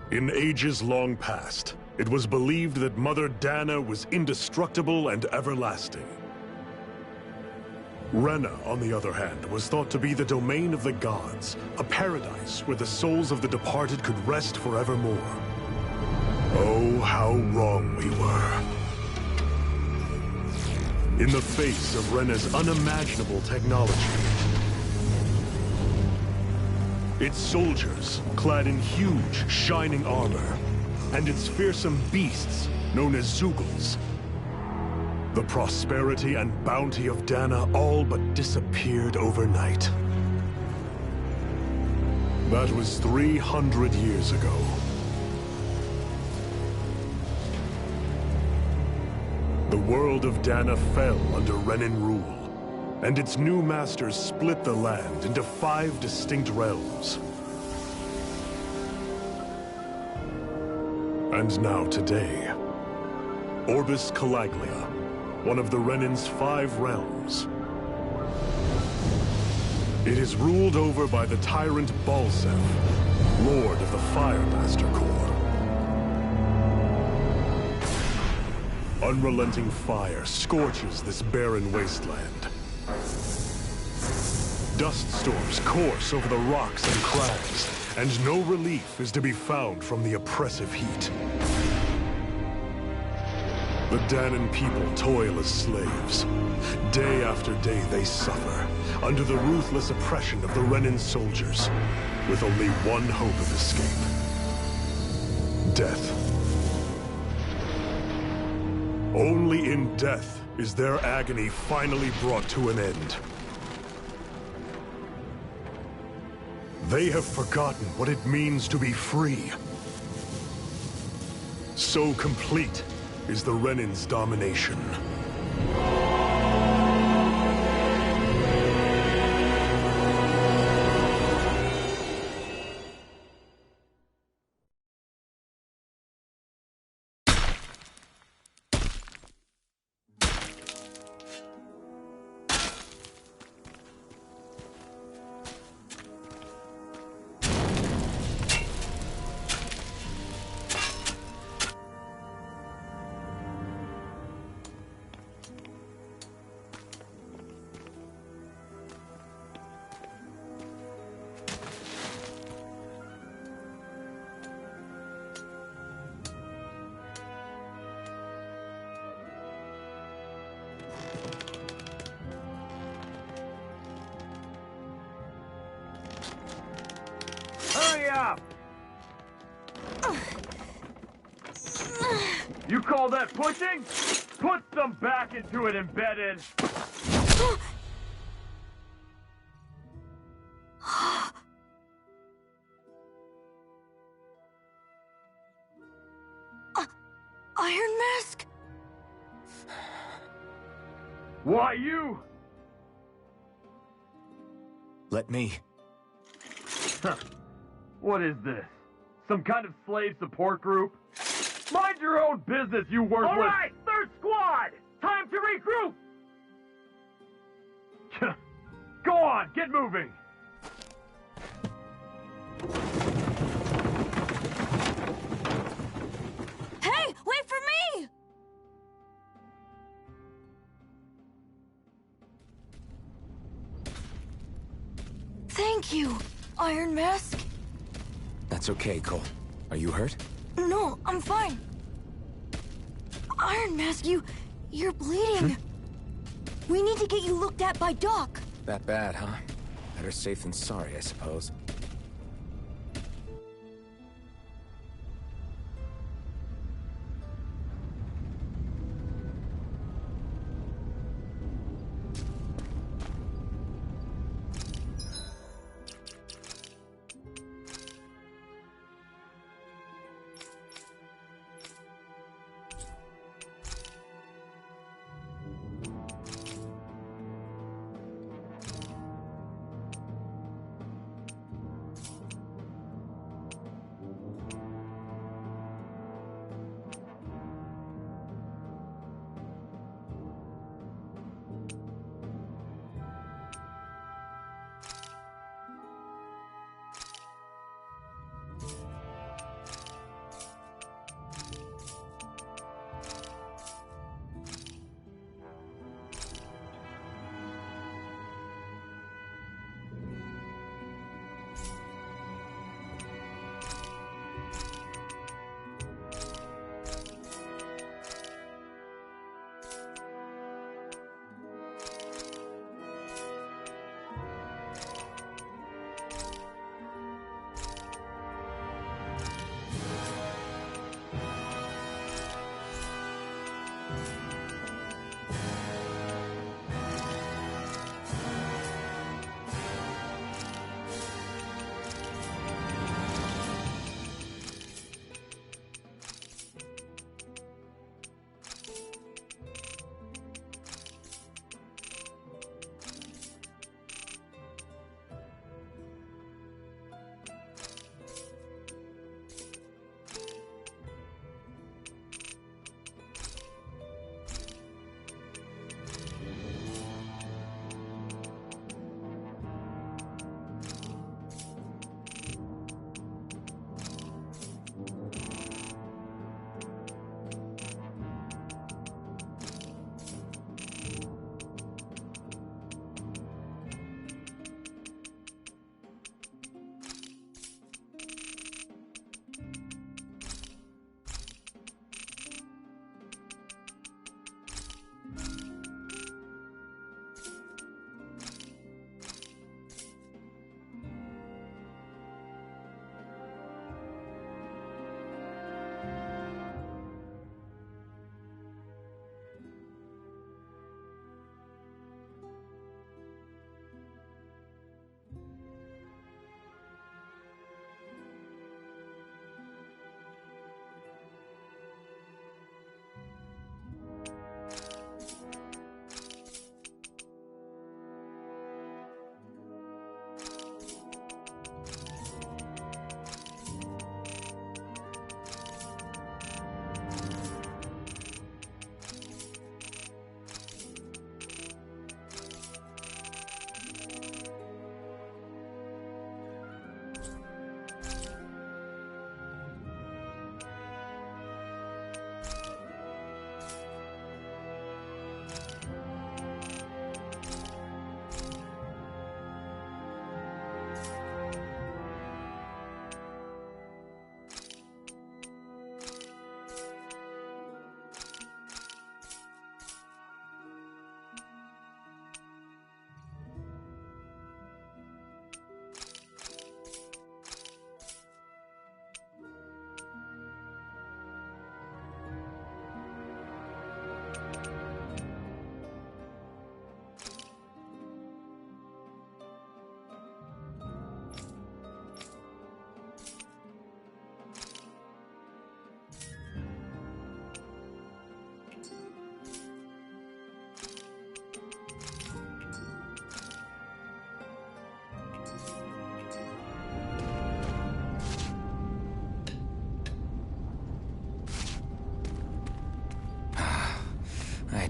In ages long past, it was believed that Mother Dana was indestructible and everlasting. Rena, on the other hand, was thought to be the domain of the gods, a paradise where the souls of the departed could rest forevermore. Oh, how wrong we were. In the face of Rena's unimaginable technology, its soldiers, clad in huge, shining armor, and its fearsome beasts, known as Zeugles, the prosperity and bounty of Dana all but disappeared overnight. That was 300 years ago. The world of Dana fell under Renan rule, and its new masters split the land into 5 distinct realms. And now today, Orbis Calaglia, one of the Renan's 5 realms. It is ruled over by the tyrant Balseph, Lord of the Firemaster Corps. Unrelenting fire scorches this barren wasteland. Dust storms course over the rocks and crags, and no relief is to be found from the oppressive heat. The Danan people toil as slaves. Day after day they suffer, under the ruthless oppression of the Renan soldiers, with only one hope of escape: death. Only in death is their agony finally brought to an end. They have forgotten what it means to be free. So complete is the Renan's domination. Hurry up! You call that pushing? Put some back into it, embedded! Iron Mask? Why you? Let me. What is this? Some kind of slave support group? Mind your own business, you worthless— All right, third squad! Time to regroup! Go on, get moving! Hey, wait for me! Thank you, Iron Mask. That's okay, Cole. Are you hurt? No, I'm fine. Iron Mask, you're bleeding. We need to get you looked at by Doc. That bad, huh? Better safe than sorry, I suppose.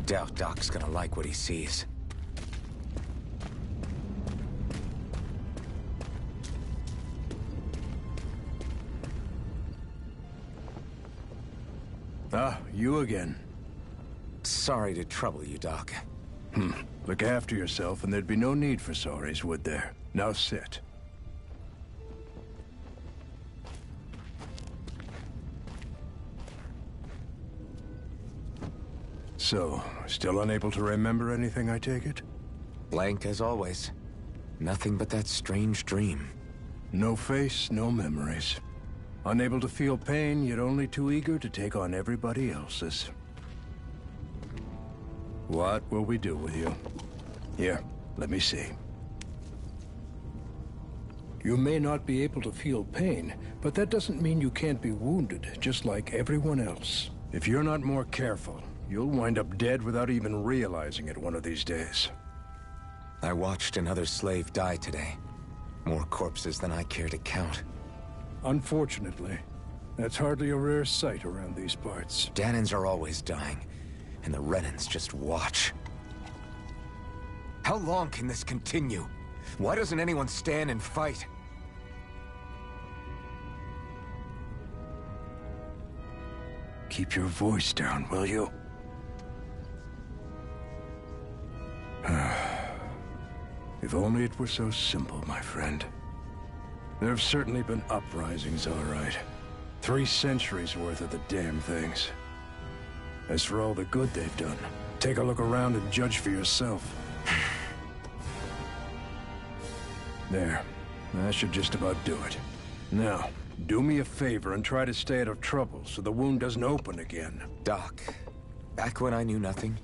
doubt Doc's gonna like what he sees. Ah, you again. Sorry to trouble you, Doc. Look after yourself, and there'd be no need for sorries, would there? Now sit. So, still unable to remember anything, I take it? Blank as always. Nothing but that strange dream. No face, no memories. Unable to feel pain, yet only too eager to take on everybody else's. What will we do with you? Here, let me see. You may not be able to feel pain, but that doesn't mean you can't be wounded, just like everyone else. If you're not more careful, you'll wind up dead without even realizing it one of these days. I watched another slave die today. More corpses than I care to count. Unfortunately, that's hardly a rare sight around these parts. Dahnans are always dying, and the Renans just watch. How long can this continue? Why doesn't anyone stand and fight? Keep your voice down, will you? If only it were so simple, my friend. There have certainly been uprisings, all right. 3 centuries worth of the damn things. As for all the good they've done, take a look around and judge for yourself. There. That should just about do it. Now, do me a favor and try to stay out of trouble so the wound doesn't open again. Doc, back when I knew nothing,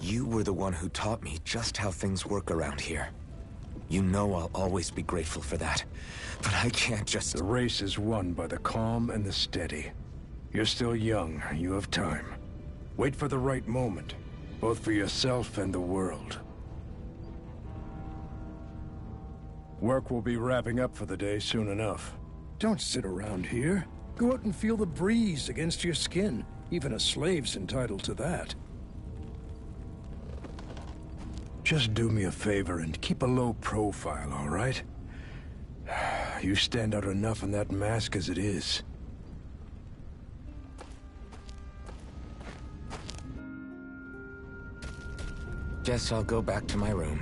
you were the one who taught me just how things work around here. You know I'll always be grateful for that. But I can't just... The race is won by the calm and the steady. You're still young. You have time. Wait for the right moment, both for yourself and the world. Work will be wrapping up for the day soon enough. Don't sit around here. Go out and feel the breeze against your skin. Even a slave's entitled to that. Just do me a favor and keep a low profile, all right? You stand out enough in that mask as it is. Guess I'll go back to my room.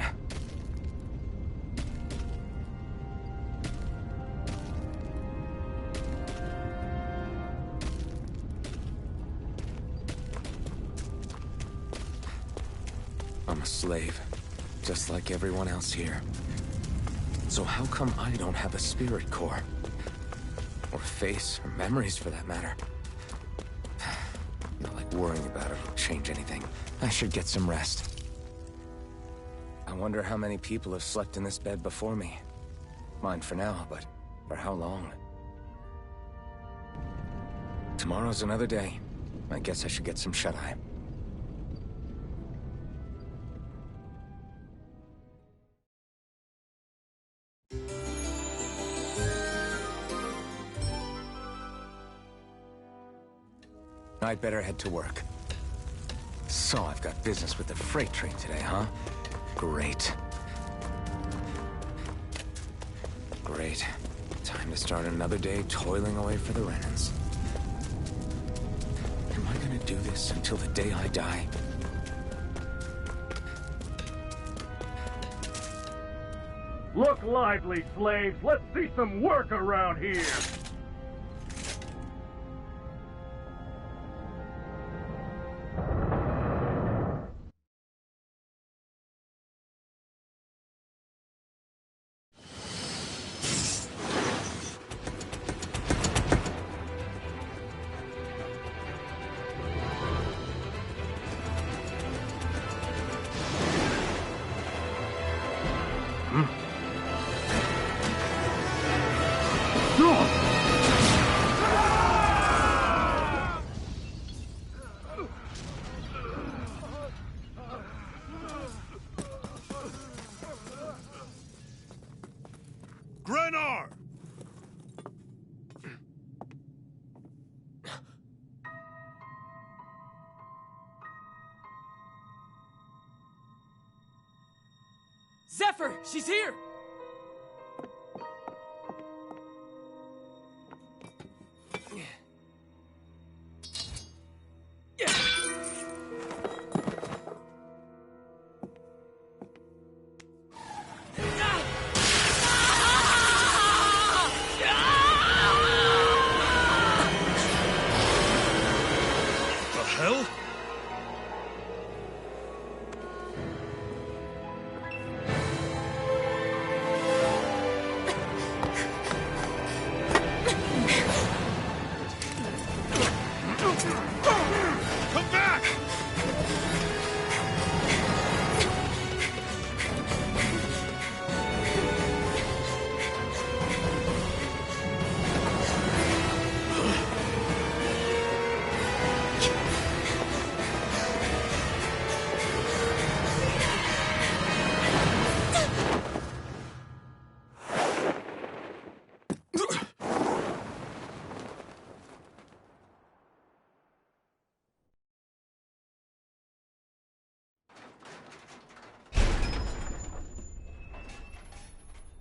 I'm a slave, just like everyone else here. So how come I don't have a spirit core? Or a face, or memories for that matter? Not like worrying about it will change anything. I should get some rest. I wonder how many people have slept in this bed before me. Mine for now, but for how long? Tomorrow's another day. I guess I should get some shut-eye. I'd better head to work. So I've got business with the freight train today, huh? Great. Great. Time to start another day toiling away for the Renans. Am I gonna do this until the day I die? Look lively, slaves! Let's see some work around here! Grenar! Yennefer! She's here!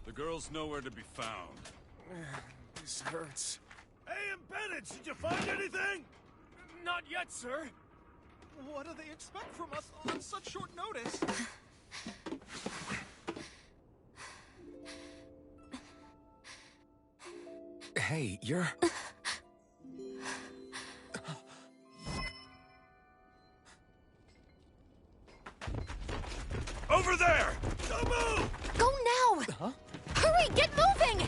The girl's nowhere to be found. This hurts. Hey, Bennett, did you find anything? Not yet, sir. What do they expect from us on such short notice? Hey, you're... Over there! Don't move! Go now! Huh? Hurry, get moving!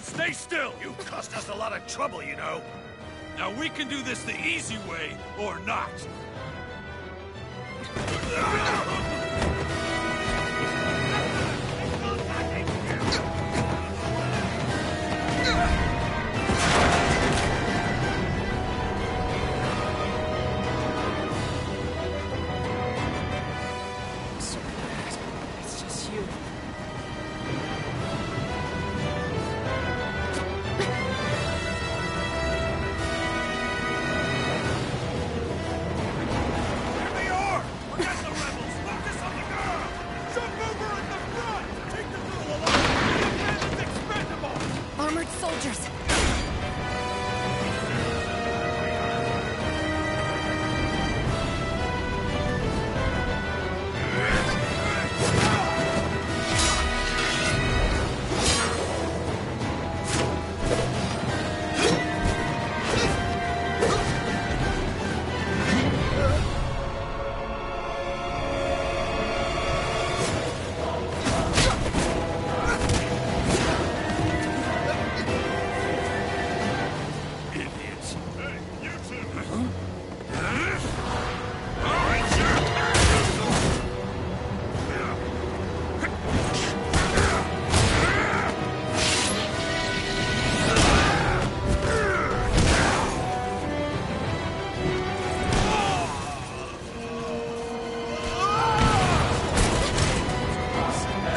Stay still! You cost us a lot of trouble, you know. Now we can do this the easy way, or not. It's just you. Here they are! Forget the rebels! Focus on the girl! Jump over at the front! Take the girl along! The bandit's expendable! Armored soldiers! Idiots! Hey, you two!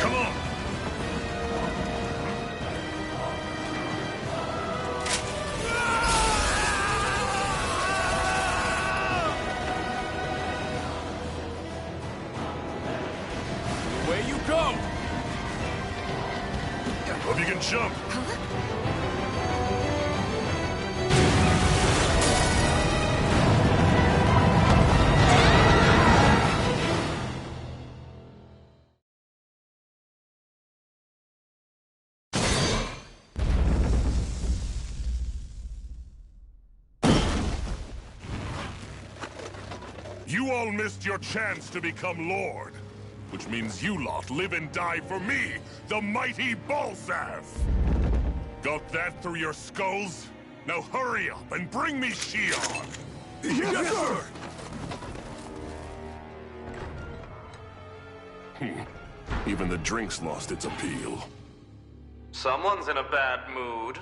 Come on! Away you go! Hope you can jump. You all missed your chance to become Lord. Which means you lot live and die for me, the mighty Balzav! Got that through your skulls? Now hurry up and bring me Shion! Yes, sir! Even the drink's lost its appeal. Someone's in a bad mood.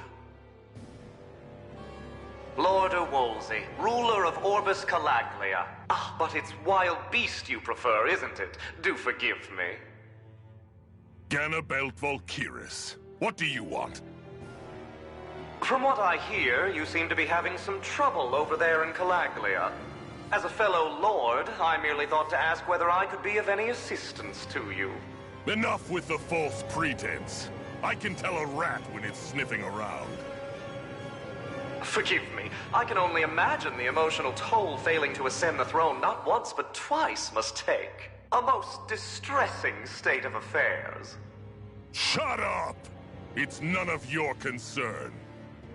Lord Wolsey, ruler of Orbis Calaglia. Ah, but it's wild beast you prefer, isn't it? Do forgive me. Ganabelt Valkyris, what do you want? From what I hear, you seem to be having some trouble over there in Calaglia. As a fellow lord, I merely thought to ask whether I could be of any assistance to you. Enough with the false pretense. I can tell a rat when it's sniffing around. Forgive me, I can only imagine the emotional toll failing to ascend the throne not once but twice must take. A most distressing state of affairs. Shut up! It's none of your concern.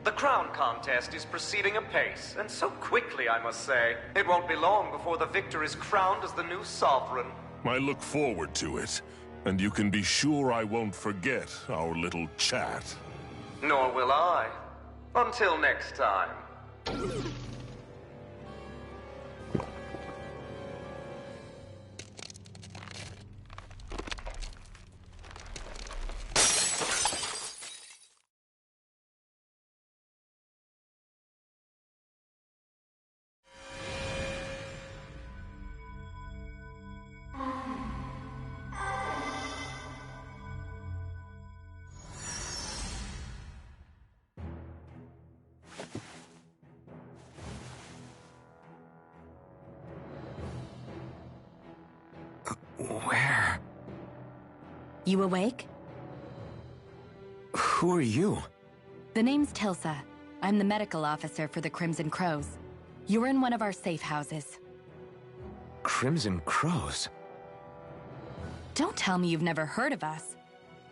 The crown contest is proceeding apace, and so quickly, I must say. It won't be long before the victor is crowned as the new sovereign. I look forward to it, and you can be sure I won't forget our little chat. Nor will I. Until next time. Where? You awake? Who are you? The name's Tilsa. I'm the medical officer for the Crimson Crows. You're in one of our safe houses. Crimson Crows? Don't tell me you've never heard of us.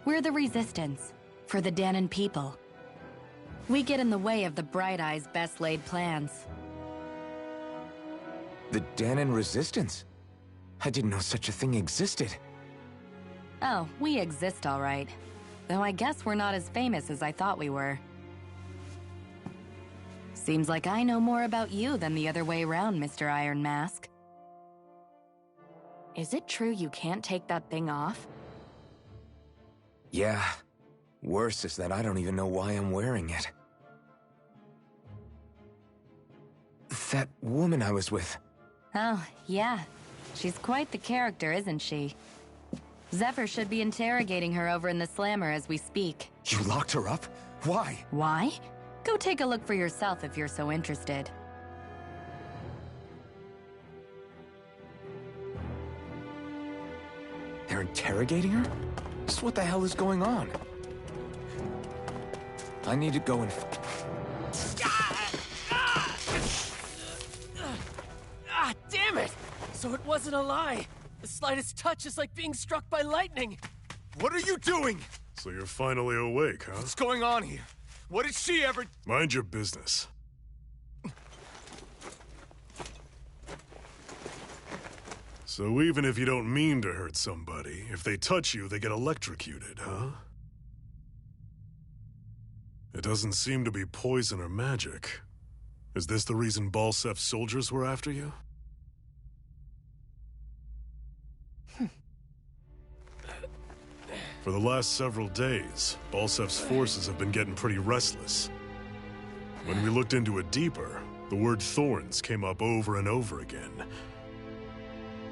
We're the Resistance, for the Dahnan people. We get in the way of the Bright Eyes' best-laid plans. The Dahnan Resistance? I didn't know such a thing existed. Oh, we exist all right. Though I guess we're not as famous as I thought we were. Seems like I know more about you than the other way around, Mr. Iron Mask. Is it true you can't take that thing off? Yeah. Worse is that I don't even know why I'm wearing it. That woman I was with. Oh, yeah. She's quite the character, isn't she? Zephyr should be interrogating her over in the Slammer as we speak. You locked her up? Why? Why? Go take a look for yourself if you're so interested. They're interrogating her? Just what the hell is going on? I need to go and... Ah, damn it! So it wasn't a lie. The slightest touch is like being struck by lightning. What are you doing? So you're finally awake, huh? What's going on here? What did she ever... Mind your business. So even if you don't mean to hurt somebody, if they touch you, they get electrocuted, huh? It doesn't seem to be poison or magic. Is this the reason Balsef's soldiers were after you? For the last several days, Balsef's forces have been getting pretty restless. When we looked into it deeper, the word Thorns came up over and over again.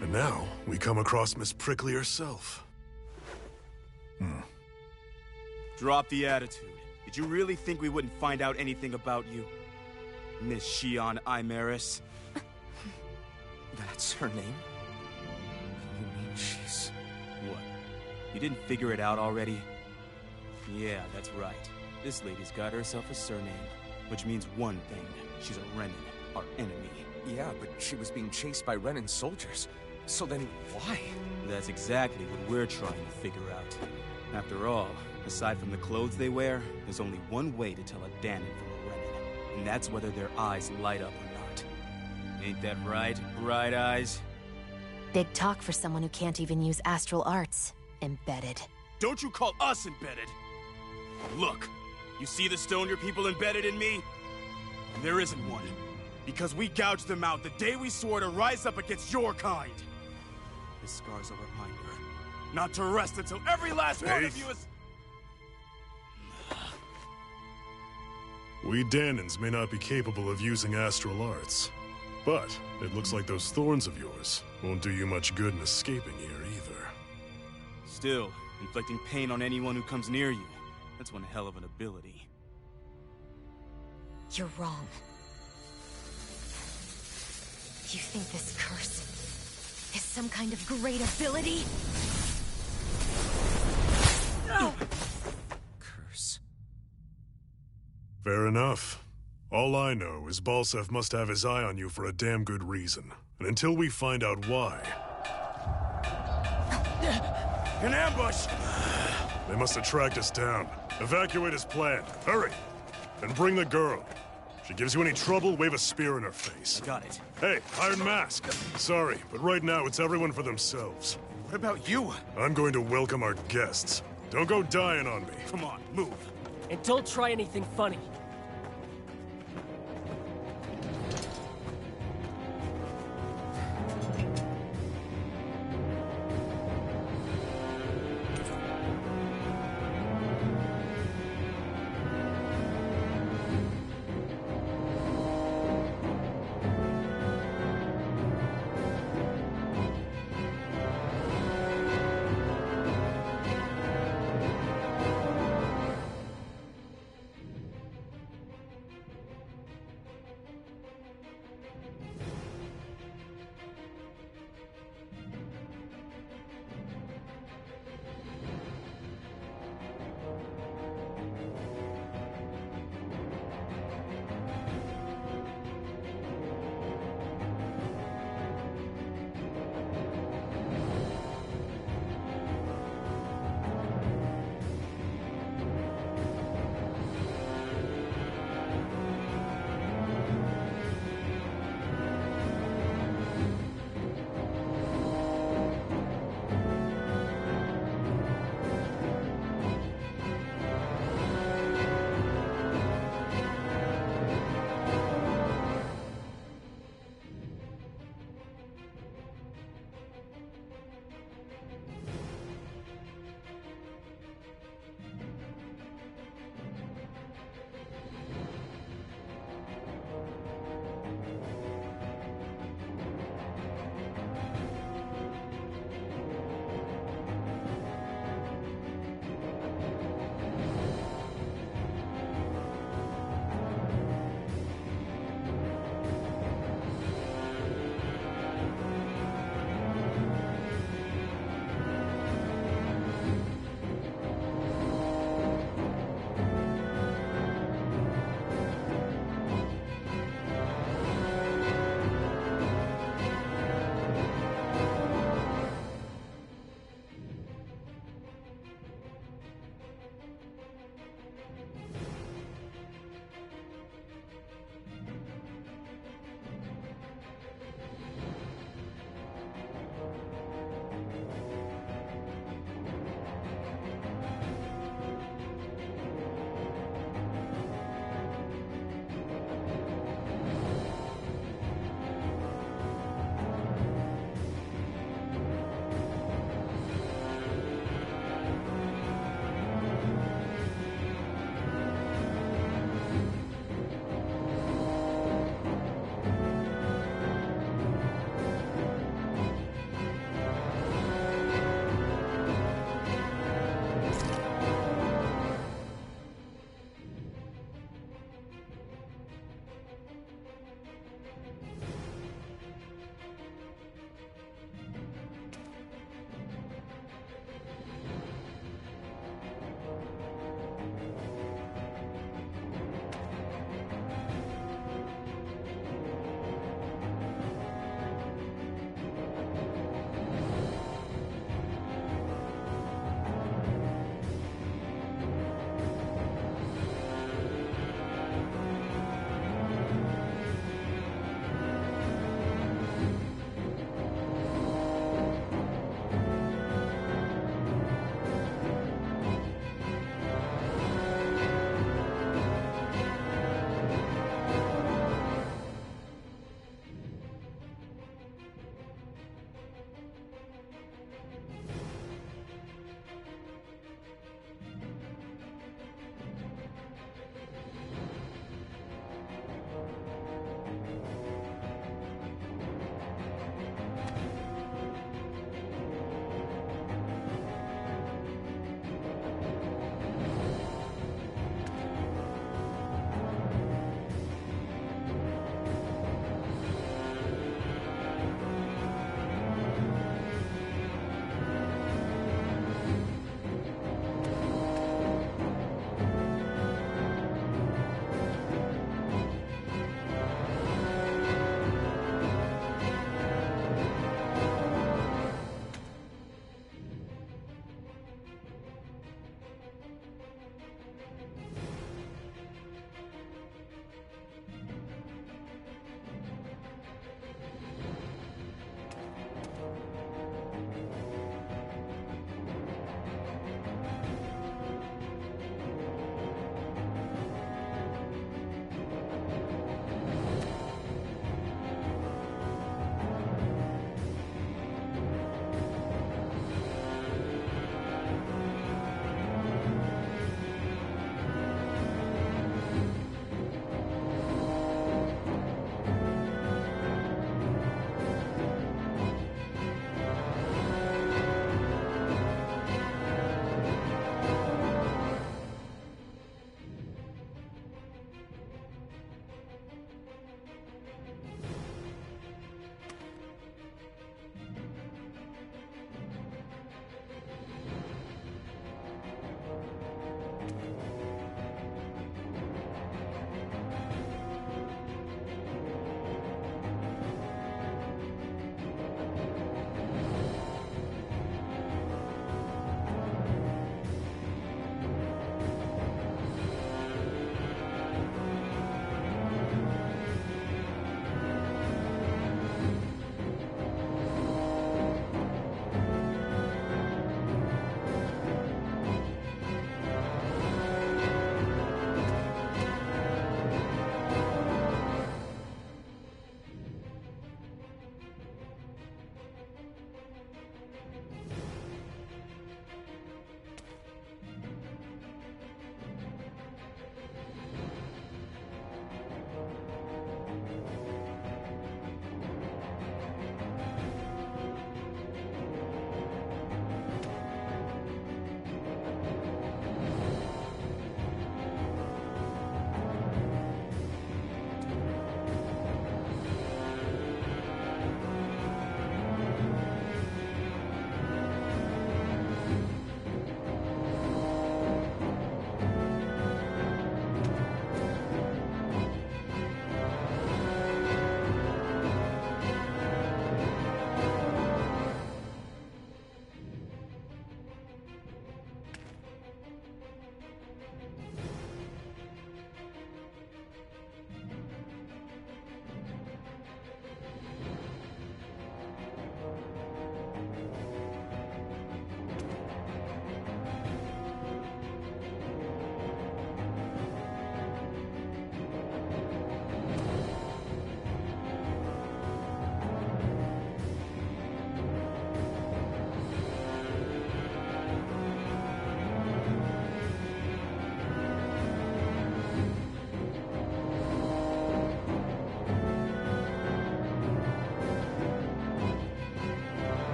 And now, we come across Miss Prickly herself. Drop the attitude. Did you really think we wouldn't find out anything about you? Miss Shion Imaris? That's her name? You mean she's... What? You didn't figure it out already? Yeah, that's right. This lady's got herself a surname, which means one thing. She's a Renan, our enemy. Yeah, but she was being chased by Renan's soldiers. So then, why? That's exactly what we're trying to figure out. After all, aside from the clothes they wear, there's only one way to tell a Dahnan from a Renan, and that's whether their eyes light up or not. Ain't that right, Bright Eyes? Big talk for someone who can't even use astral arts. Embedded. Don't you call us embedded! Look, you see the stone your people embedded in me? There isn't one. Because we gouged them out the day we swore to rise up against your kind. This scar's a reminder. Not to rest until every last one of you is... We Dahnans may not be capable of using astral arts, but it looks like those thorns of yours won't do you much good in escaping here either. Still, inflicting pain on anyone who comes near you, that's one hell of an ability. You're wrong. You think this curse is some kind of great ability? Curse. Fair enough. All I know is Balsef must have his eye on you for a damn good reason. And until we find out why... An ambush! They must have tracked us down. Evacuate as planned. Hurry! And bring the girl. If she gives you any trouble, wave a spear in her face. Got it. Hey, Iron Mask. Sorry, but right now it's everyone for themselves. What about you? I'm going to welcome our guests. Don't go dying on me. Come on, move. And don't try anything funny.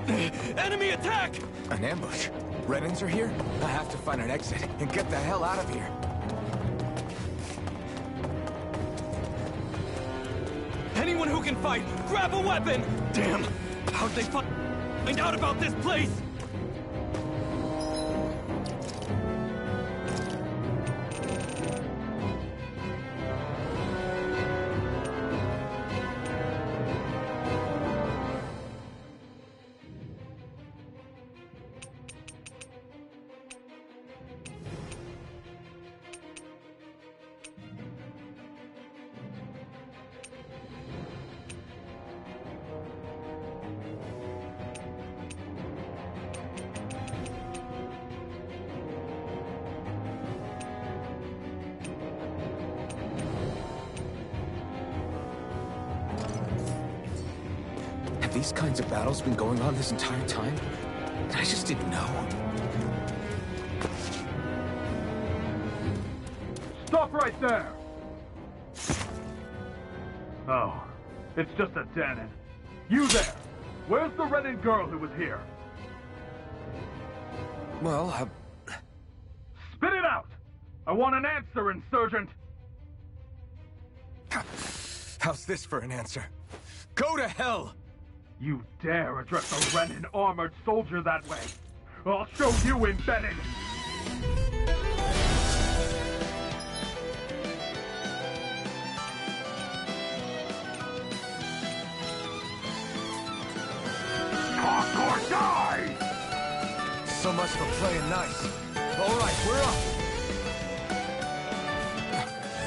Enemy attack! An ambush? Renans are here? I have to find an exit and get the hell out of here. Anyone who can fight, grab a weapon! Damn! How'd they find out about this place? Have these kinds of battles been going on this entire time? I just didn't know. Stop right there! Oh, it's just a Dahnan. You there! Where's the Renan girl who was here? Well, Spit it out! I want an answer, Insurgent! How's this for an answer? Go to hell! You dare address a Renan armored soldier that way? I'll show you, Embedded! Talk or die! So much for playing nice. All right, we're up.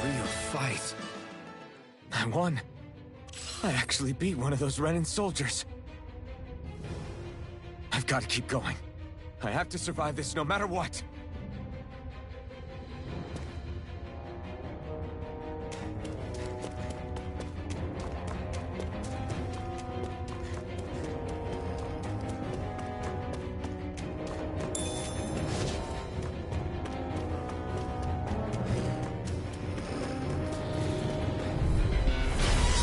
Real fight. I won. I actually beat one of those Renan soldiers. I've got to keep going. I have to survive this no matter what.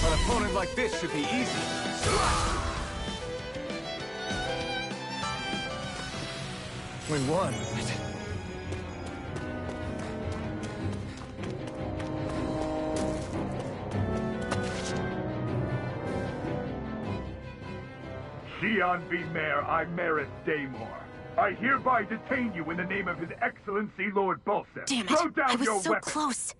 An opponent like this should be easy. We won. Xian V. Mayor Imaris Daymore. I hereby detain you in the name of His Excellency Lord Balseth. Damn it! Throw down I was your so weapon. close.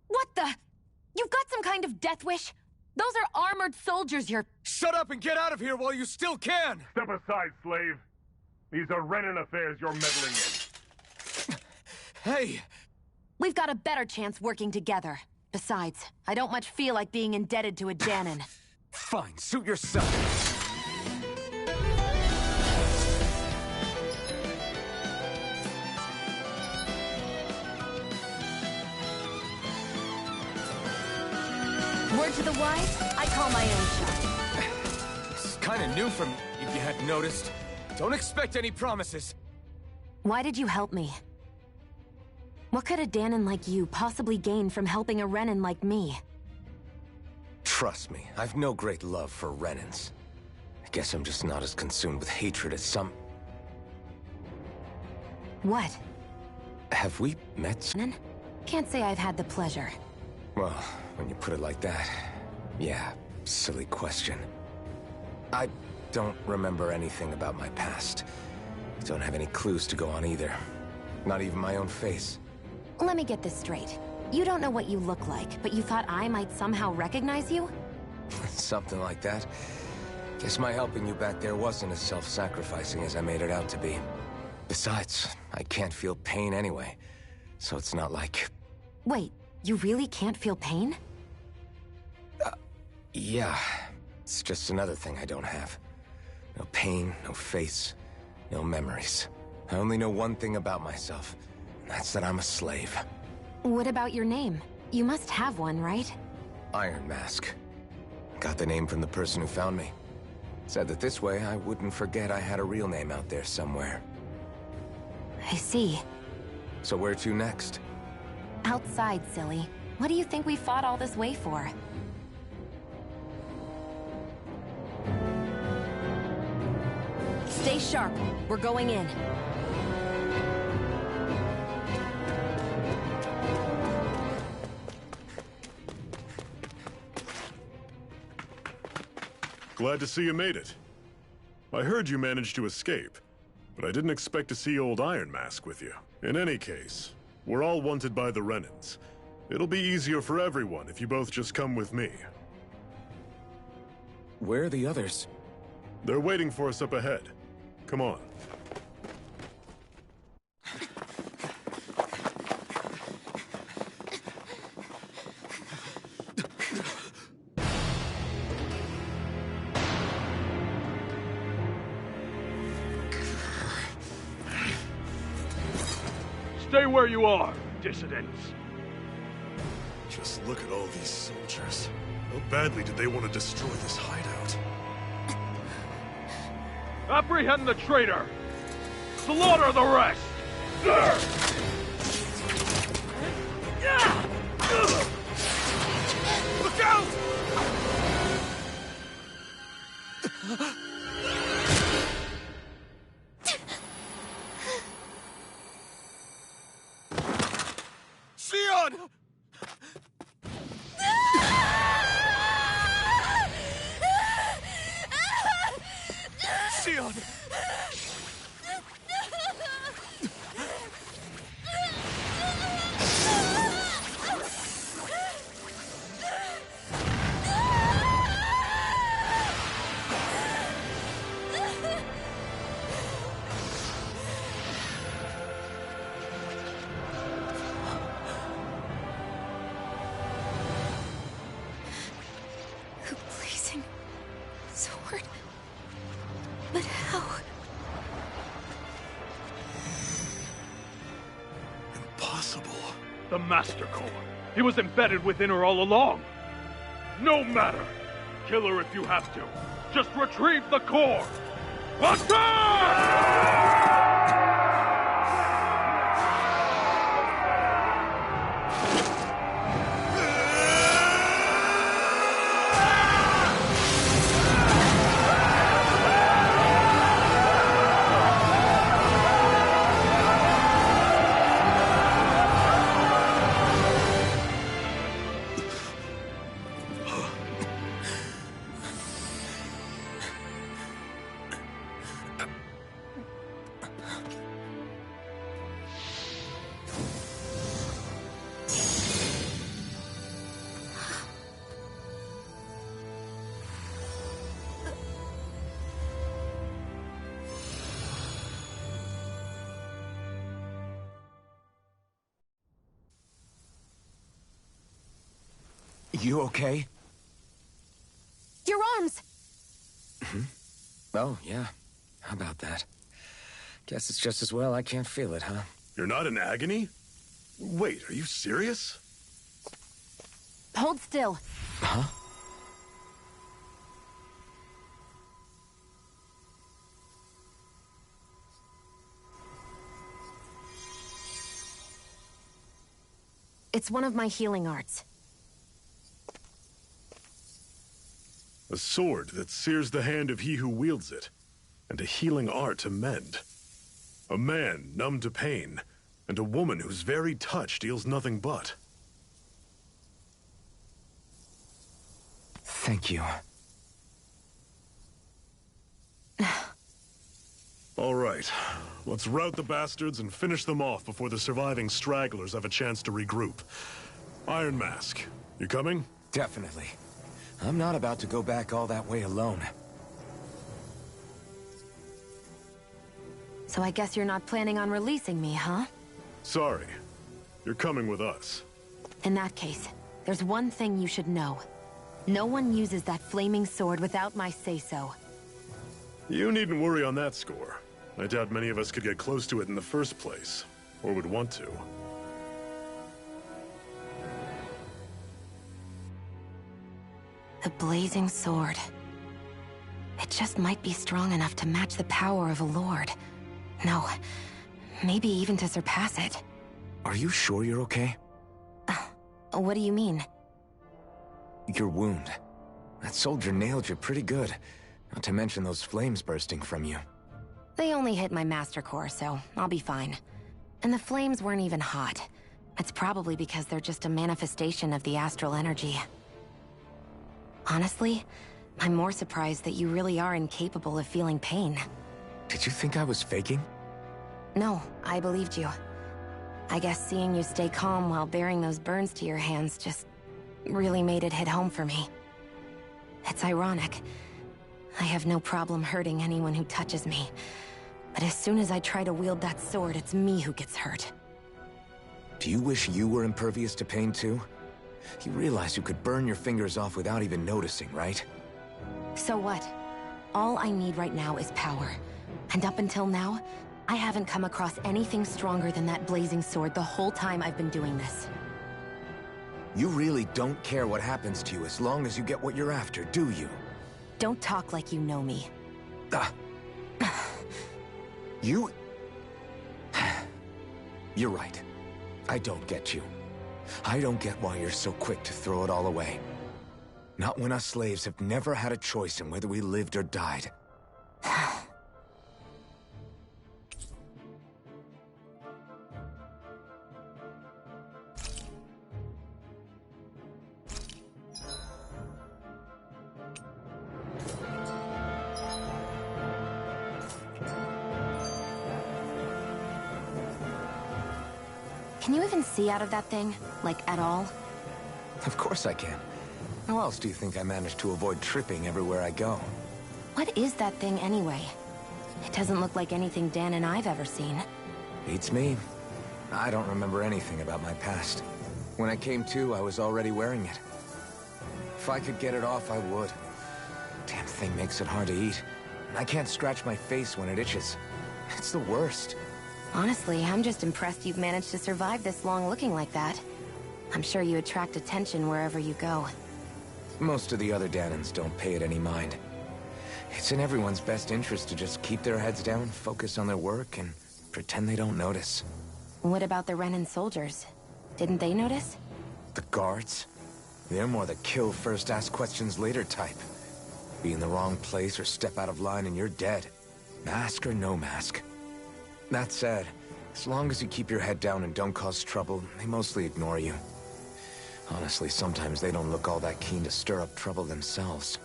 What the? You've got some kind of death wish? Those are armored soldiers you're... Shut up and get out of here while you still can! Step aside, slave. These are Renan affairs you're meddling in. Hey! We've got a better chance working together. Besides, I don't much feel like being indebted to a Dahnan. Fine, suit yourself. Word to the wise, I call my own shot. This is kind of new for me, if you hadn't noticed. Don't expect any promises. Why did you help me? What could a Dahnan like you possibly gain from helping a Renan like me? Trust me, I've no great love for Renans. I guess I'm just not as consumed with hatred as some... What? Have we met? Renan? Can't say I've had the pleasure. Well, when you put it like that, yeah, silly question. I don't remember anything about my past. Don't have any clues to go on either. Not even my own face. Let me get this straight. You don't know what you look like, but you thought I might somehow recognize you? Something like that. Guess my helping you back there wasn't as self-sacrificing as I made it out to be. Besides, I can't feel pain anyway, so it's not like... Wait, you really can't feel pain? Yeah. It's just another thing I don't have. No pain, no face, no memories. I only know one thing about myself. That's that I'm a slave. What about your name? You must have one, right? Iron Mask. Got the name from the person who found me. Said that this way I wouldn't forget I had a real name out there somewhere. I see. So where to next? Outside, silly. What do you think we fought all this way for? Stay sharp. We're going in. Glad to see you made it. I heard you managed to escape, but I didn't expect to see old Iron Mask with you. In any case, we're all wanted by the Renans. It'll be easier for everyone if you both just come with me. Where are the others? They're waiting for us up ahead. Come on. Stay where you are, dissidents. Just look at all these soldiers. How badly did they want to destroy this hideout? Apprehend the traitor! Slaughter the rest! Look out! Sion! Sion! The blazing sword. But how? Impossible. The Master Core. He was embedded within her all along. No matter. Kill her if you have to. Just retrieve the core. Attack! You okay? Your arms! Oh, yeah. How about that? Guess it's just as well I can't feel it, huh? You're not in agony? Wait, are you serious? Hold still. Huh? It's one of my healing arts. A sword that sears the hand of he who wields it, and a healing art to mend. A man numb to pain, and a woman whose very touch deals nothing but. Thank you. All right, let's rout the bastards and finish them off before the surviving stragglers have a chance to regroup. Iron Mask, you coming? Definitely. I'm not about to go back all that way alone. So I guess you're not planning on releasing me, huh? Sorry. You're coming with us. In that case, there's one thing you should know. No one uses that flaming sword without my say-so. You needn't worry on that score. I doubt many of us could get close to it in the first place, or would want to. The blazing sword. It just might be strong enough to match the power of a lord. No, maybe even to surpass it. Are you sure you're okay? What do you mean? Your wound. That soldier nailed you pretty good. Not to mention those flames bursting from you. They only hit my master core, so I'll be fine. And the flames weren't even hot. It's probably because they're just a manifestation of the astral energy. Honestly, I'm more surprised that you really are incapable of feeling pain. Did you think I was faking? No, I believed you. I guess seeing you stay calm while bearing those burns to your hands just really made it hit home for me. It's ironic. I have no problem hurting anyone who touches me. But as soon as I try to wield that sword, it's me who gets hurt. Do you wish you were impervious to pain too? You realize you could burn your fingers off without even noticing, right? So what? All I need right now is power. And up until now, I haven't come across anything stronger than that blazing sword the whole time I've been doing this. You really don't care what happens to you as long as you get what you're after, do you? Don't talk like you know me. You... You're right. I don't get you. I don't get why you're so quick to throw it all away. Not when us slaves have never had a choice in whether we lived or died. Can you even see out of that thing? Like, at all? Of course I can. How else do you think I managed to avoid tripping everywhere I go? What is that thing anyway? It doesn't look like anything Dan and I've ever seen. Beats me. I don't remember anything about my past. When I came to, I was already wearing it. If I could get it off, I would. Damn thing makes it hard to eat. And I can't scratch my face when it itches. It's the worst. Honestly, I'm just impressed you've managed to survive this long looking like that. I'm sure you attract attention wherever you go. Most of the other Dahnans don't pay it any mind. It's in everyone's best interest to just keep their heads down, focus on their work, and pretend they don't notice. What about the Renan soldiers? Didn't they notice? The guards? They're more the kill first, ask questions later type. Be in the wrong place or step out of line and you're dead. Mask or no mask. That said, as long as you keep your head down and don't cause trouble, they mostly ignore you. Honestly, sometimes they don't look all that keen to stir up trouble themselves.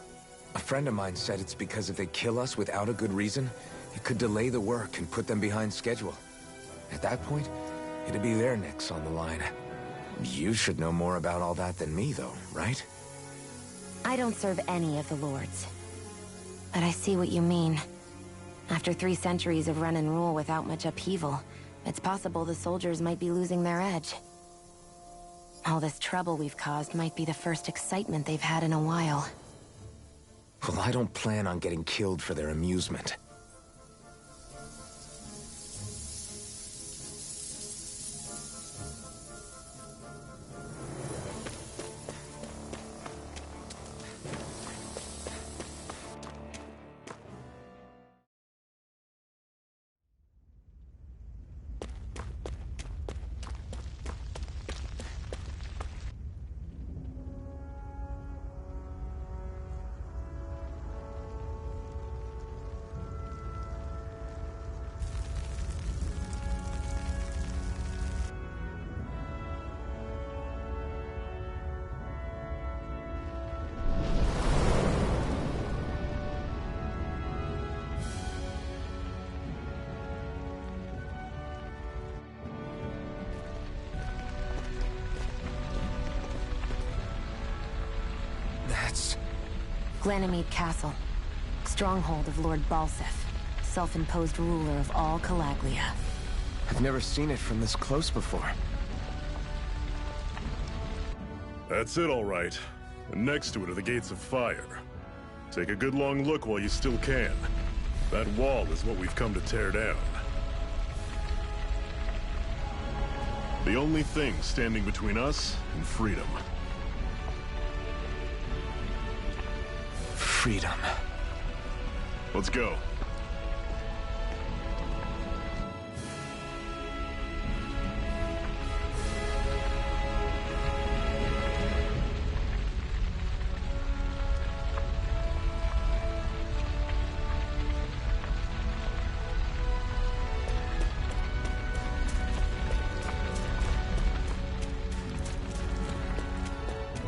A friend of mine said it's because if they kill us without a good reason, it could delay the work and put them behind schedule. At that point, it'd be their necks on the line. You should know more about all that than me, though, right? I don't serve any of the lords. But I see what you mean. After 3 centuries of Renan rule without much upheaval, it's possible the soldiers might be losing their edge. All this trouble we've caused might be the first excitement they've had in a while. Well, I don't plan on getting killed for their amusement. Glanimede Castle, stronghold of Lord Balseph, self-imposed ruler of all Calaglia. I've never seen it from this close before. That's it, all right. And next to it are the Gates of Fire. Take a good long look while you still can. That wall is what we've come to tear down. The only thing standing between us and freedom. Freedom. Let's go.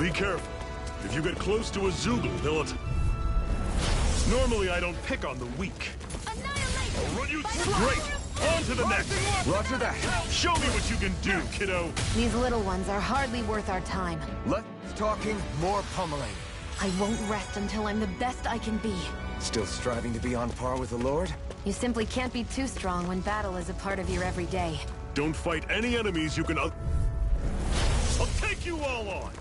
Be careful. If you get close to a Zoogle, they'll Normally, I don't pick on the weak. I'll run you through. Great! On to the next! Roger that. Show me what you can do, kiddo! These little ones are hardly worth our time. Less talking, more pummeling. I won't rest until I'm the best I can be. Still striving to be on par with the Lord? You simply can't be too strong when battle is a part of your everyday. Don't fight any enemies you can... I'll take you all on!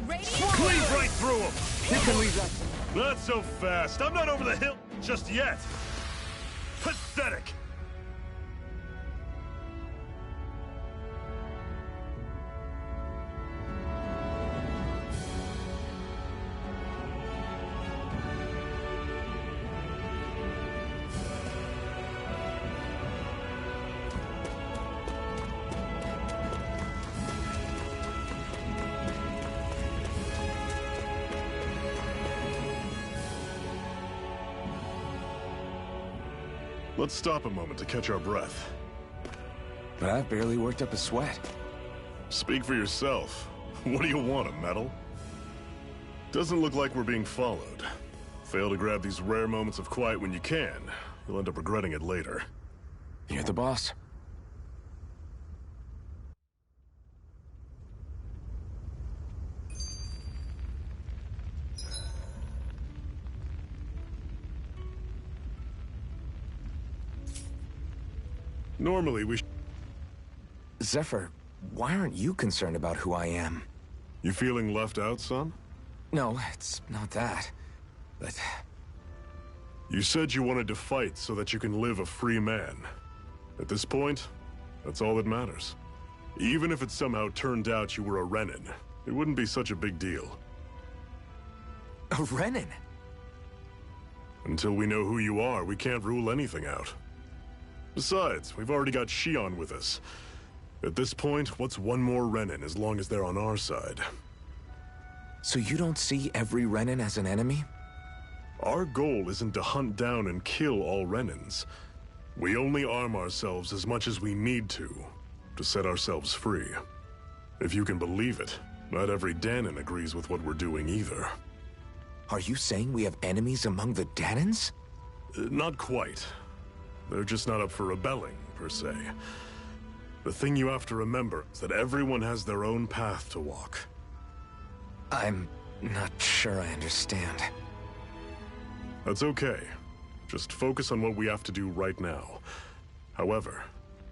Cleave right through them! You can leave that... Not so fast. I'm not over the hill just yet. Pathetic. Let's stop a moment to catch our breath. But I've barely worked up a sweat. Speak for yourself. What do you want, a medal? Doesn't look like we're being followed. Fail to grab these rare moments of quiet when you can. You'll end up regretting it later. You're the boss. Normally, we Zephyr, why aren't you concerned about who I am? You feeling left out, son? No, it's not that. But... You said you wanted to fight so that you can live a free man. At this point, that's all that matters. Even if it somehow turned out you were a Renin, it wouldn't be such a big deal. A Renin? Until we know who you are, we can't rule anything out. Besides, we've already got Shion with us. At this point, what's one more Renin as long as they're on our side? So you don't see every Renin as an enemy? Our goal isn't to hunt down and kill all Renins. We only arm ourselves as much as we need to set ourselves free. If you can believe it, not every Dahnan agrees with what we're doing either. Are you saying we have enemies among the Dahnans? Not quite. They're just not up for rebelling, per se. The thing you have to remember is that everyone has their own path to walk. I'm not sure I understand. That's okay. Just focus on what we have to do right now. However,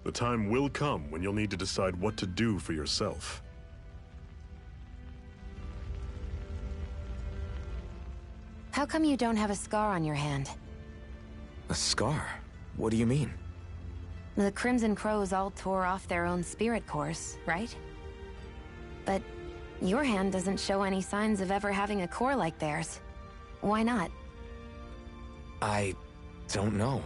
the time will come when you'll need to decide what to do for yourself. How come you don't have a scar on your hand? A scar? What do you mean? The Crimson Crows all tore off their own spirit cores, right? But your hand doesn't show any signs of ever having a core like theirs. Why not? I don't know.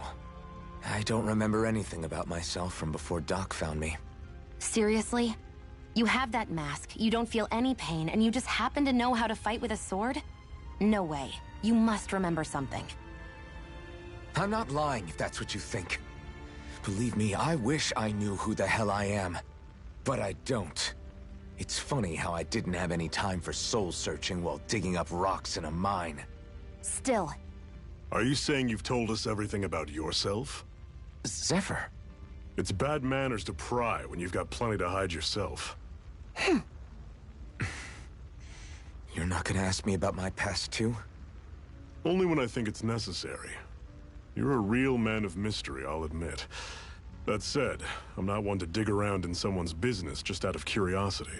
I don't remember anything about myself from before Doc found me. Seriously? You have that mask, you don't feel any pain, and you just happen to know how to fight with a sword? No way. You must remember something. I'm not lying if that's what you think. Believe me, I wish I knew who the hell I am. But I don't. It's funny how I didn't have any time for soul-searching while digging up rocks in a mine. Still. Are you saying you've told us everything about yourself? Zephyr. It's bad manners to pry when you've got plenty to hide yourself. You're not gonna ask me about my past too? Only when I think it's necessary. You're a real man of mystery, I'll admit. That said, I'm not one to dig around in someone's business just out of curiosity.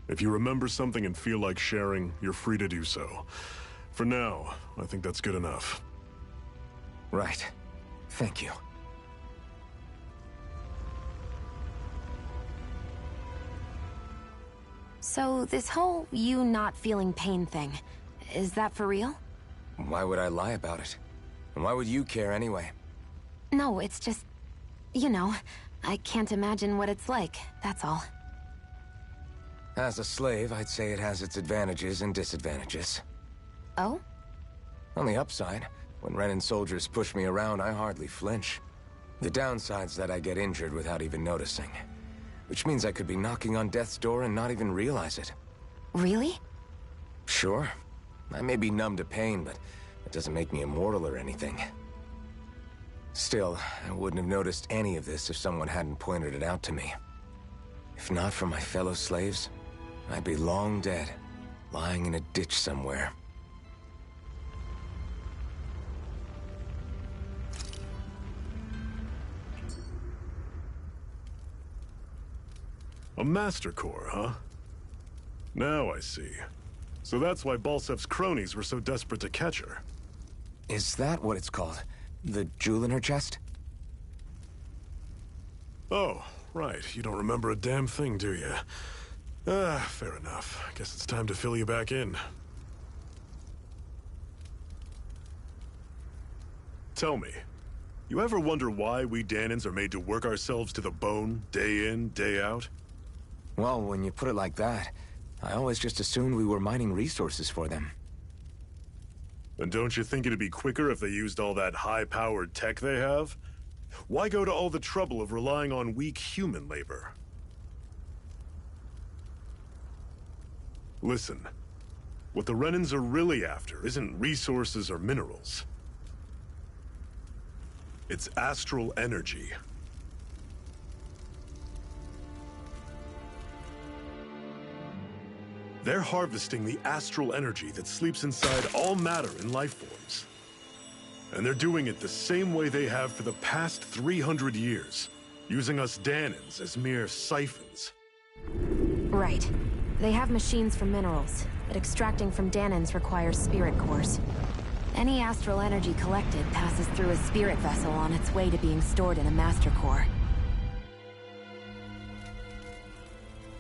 If you remember something and feel like sharing, you're free to do so. For now, I think that's good enough. Right. Thank you. So, this whole you not feeling pain thing, is that for real? Why would I lie about it? And why would you care anyway? No, it's just... You know, I can't imagine what it's like, that's all. As a slave, I'd say it has its advantages and disadvantages. Oh? On the upside, when Renin soldiers push me around, I hardly flinch. The downside's that I get injured without even noticing. Which means I could be knocking on death's door and not even realize it. Really? Sure. I may be numb to pain, but it doesn't make me immortal or anything. Still, I wouldn't have noticed any of this if someone hadn't pointed it out to me. If not for my fellow slaves, I'd be long dead, lying in a ditch somewhere. A Master Core, huh? Now I see. So that's why Balsef's cronies were so desperate to catch her. Is that what it's called? The jewel in her chest? Oh, right. You don't remember a damn thing, do you? Fair enough. Guess it's time to fill you back in. Tell me, you ever wonder why we Dahnans are made to work ourselves to the bone, day in, day out? Well, when you put it like that, I always just assumed we were mining resources for them. And don't you think it'd be quicker if they used all that high-powered tech they have? Why go to all the trouble of relying on weak human labor? Listen, what the Renans are really after isn't resources or minerals. It's astral energy. They're harvesting the astral energy that sleeps inside all matter in life forms. And they're doing it the same way they have for the past 300 years, using us Dahnans as mere siphons. Right. They have machines for minerals, but extracting from Dahnans requires spirit cores. Any astral energy collected passes through a spirit vessel on its way to being stored in a Master Core.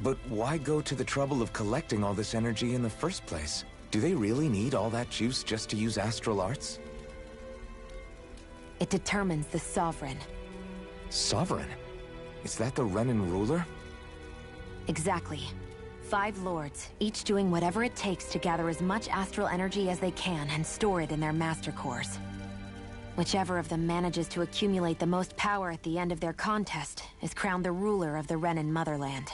But why go to the trouble of collecting all this energy in the first place? Do they really need all that juice just to use astral arts? It determines the Sovereign. Sovereign? Is that the Renan ruler? Exactly. 5 lords, each doing whatever it takes to gather as much astral energy as they can and store it in their Master Cores. Whichever of them manages to accumulate the most power at the end of their contest is crowned the ruler of the Renan motherland.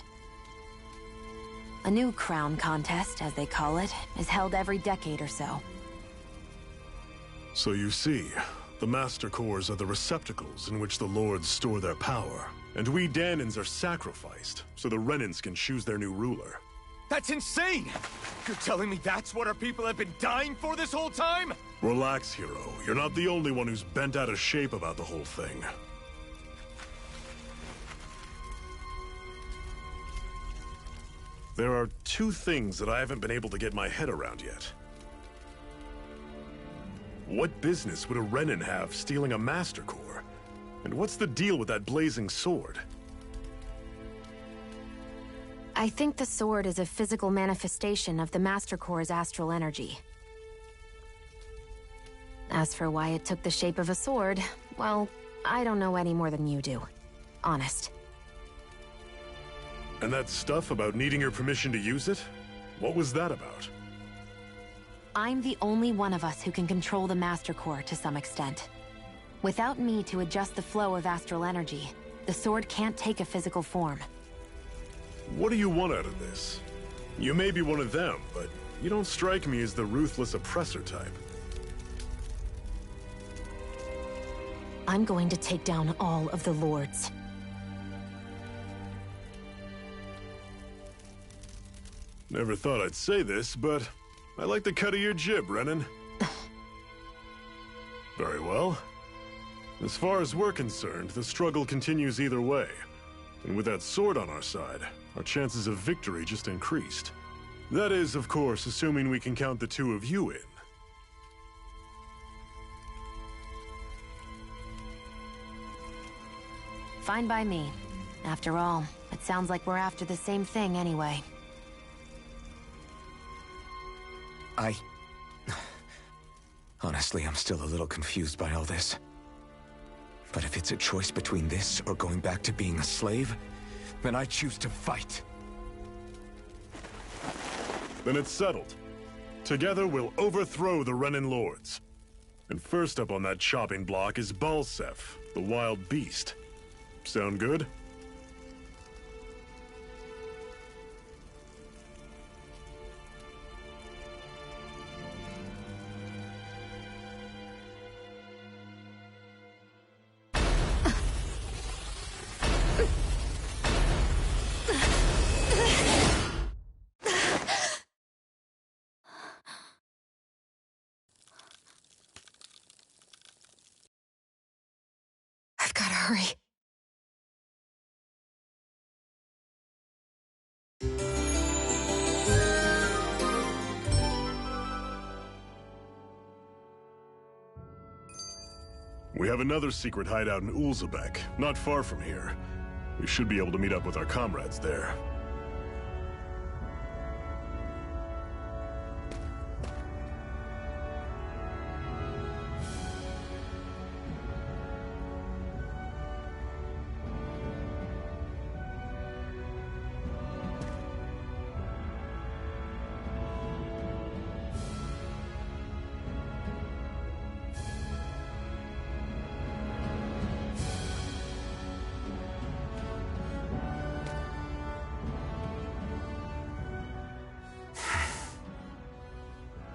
A new crown contest, as they call it, is held every decade or so. So you see, the Master Cores are the receptacles in which the Lords store their power. And we Dahnans are sacrificed, so the Renans can choose their new ruler. That's insane! You're telling me that's what our people have been dying for this whole time? Relax, hero. You're not the only one who's bent out of shape about the whole thing. There are 2 things that I haven't been able to get my head around yet. What business would a Renan have stealing a Master Core? And what's the deal with that blazing sword? I think the sword is a physical manifestation of the Master Core's astral energy. As for why it took the shape of a sword, well, I don't know any more than you do. Honest. And that stuff about needing your permission to use it? What was that about? I'm the only one of us who can control the Master Core to some extent. Without me to adjust the flow of astral energy, the sword can't take a physical form. What do you want out of this? You may be one of them, but you don't strike me as the ruthless oppressor type. I'm going to take down all of the Lords. Never thought I'd say this, but I like the cut of your jib, Renan. Very well. As far as we're concerned, the struggle continues either way. And with that sword on our side, our chances of victory just increased. That is, of course, assuming we can count the 2 of you in. Fine by me. After all, it sounds like we're after the same thing anyway. Honestly, I'm still a little confused by all this. But if it's a choice between this or going back to being a slave, then I choose to fight. Then it's settled. Together we'll overthrow the Renan Lords. And first up on that chopping block is Balsef, the wild beast. Sound good? hurry. We have another secret hideout in Ulzebek, not far from here. We should be able to meet up with our comrades there.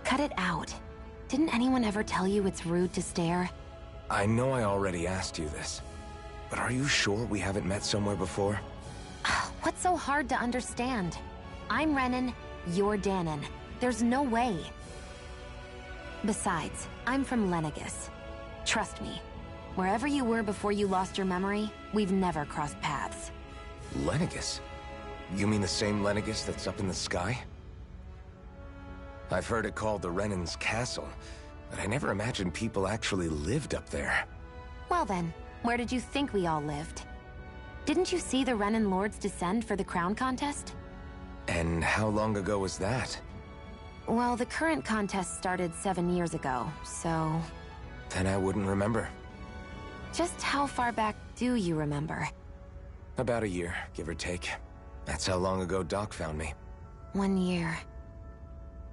Cut it out. Didn't anyone ever tell you it's rude to stare? I know I already asked you this, but are you sure we haven't met somewhere before? What's so hard to understand? I'm Renan, you're Danon. There's no way. Besides, I'm from Lenegis. Trust me, wherever you were before you lost your memory, we've never crossed paths. Lenegis? You mean the same Lenegis that's up in the sky? I've heard it called the Renan's Castle, but I never imagined people actually lived up there. Well then, where did you think we all lived? Didn't you see the Renan Lords descend for the crown contest? And how long ago was that? Well, the current contest started 7 years ago, so... Then I wouldn't remember. Just how far back do you remember? About a year, give or take. That's how long ago Doc found me. 1 year.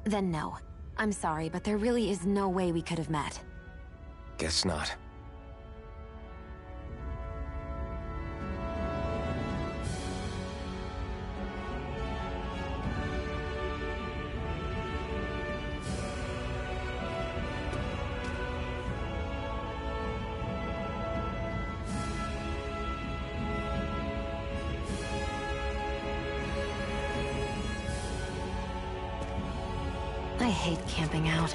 Then no. I'm sorry, but there really is no way we could have met. Guess not. I hate camping out.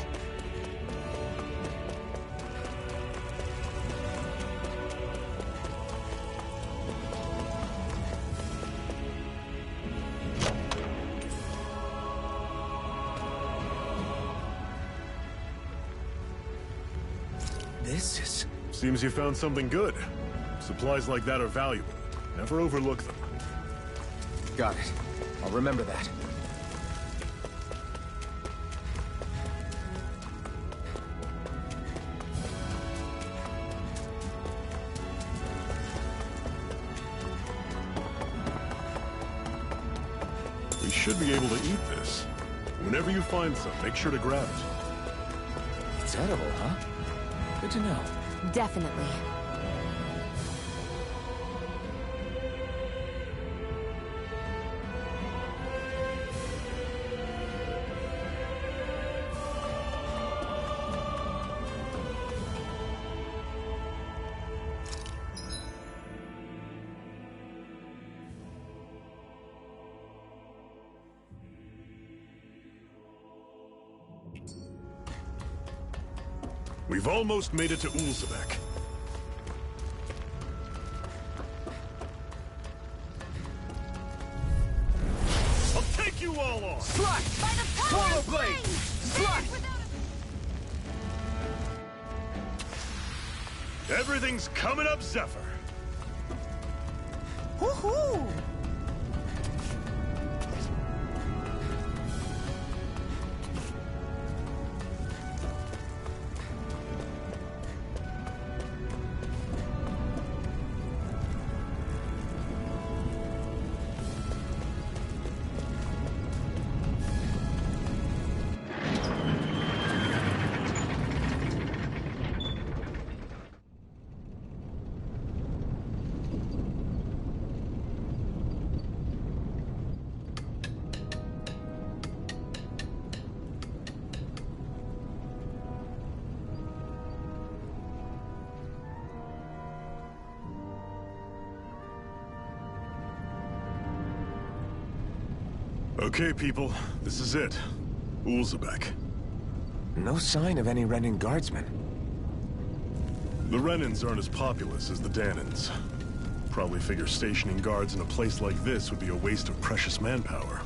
This is... Seems you found something good. Supplies like that are valuable. Never overlook them. Got it. I'll remember that. We should be able to eat this. Whenever you find some, make sure to grab it. It's edible, huh? Good to know. Definitely. We've almost made it to Ulzebek. I'll take you all on! Slut! By the power Swallow of blade! flame! Slut! Everything's coming up, Zephyr. Woohoo! Okay, people, this is it. Ulzebek. No sign of any Renan guardsmen. The Renans aren't as populous as the Danans. Probably figure stationing guards in a place like this would be a waste of precious manpower.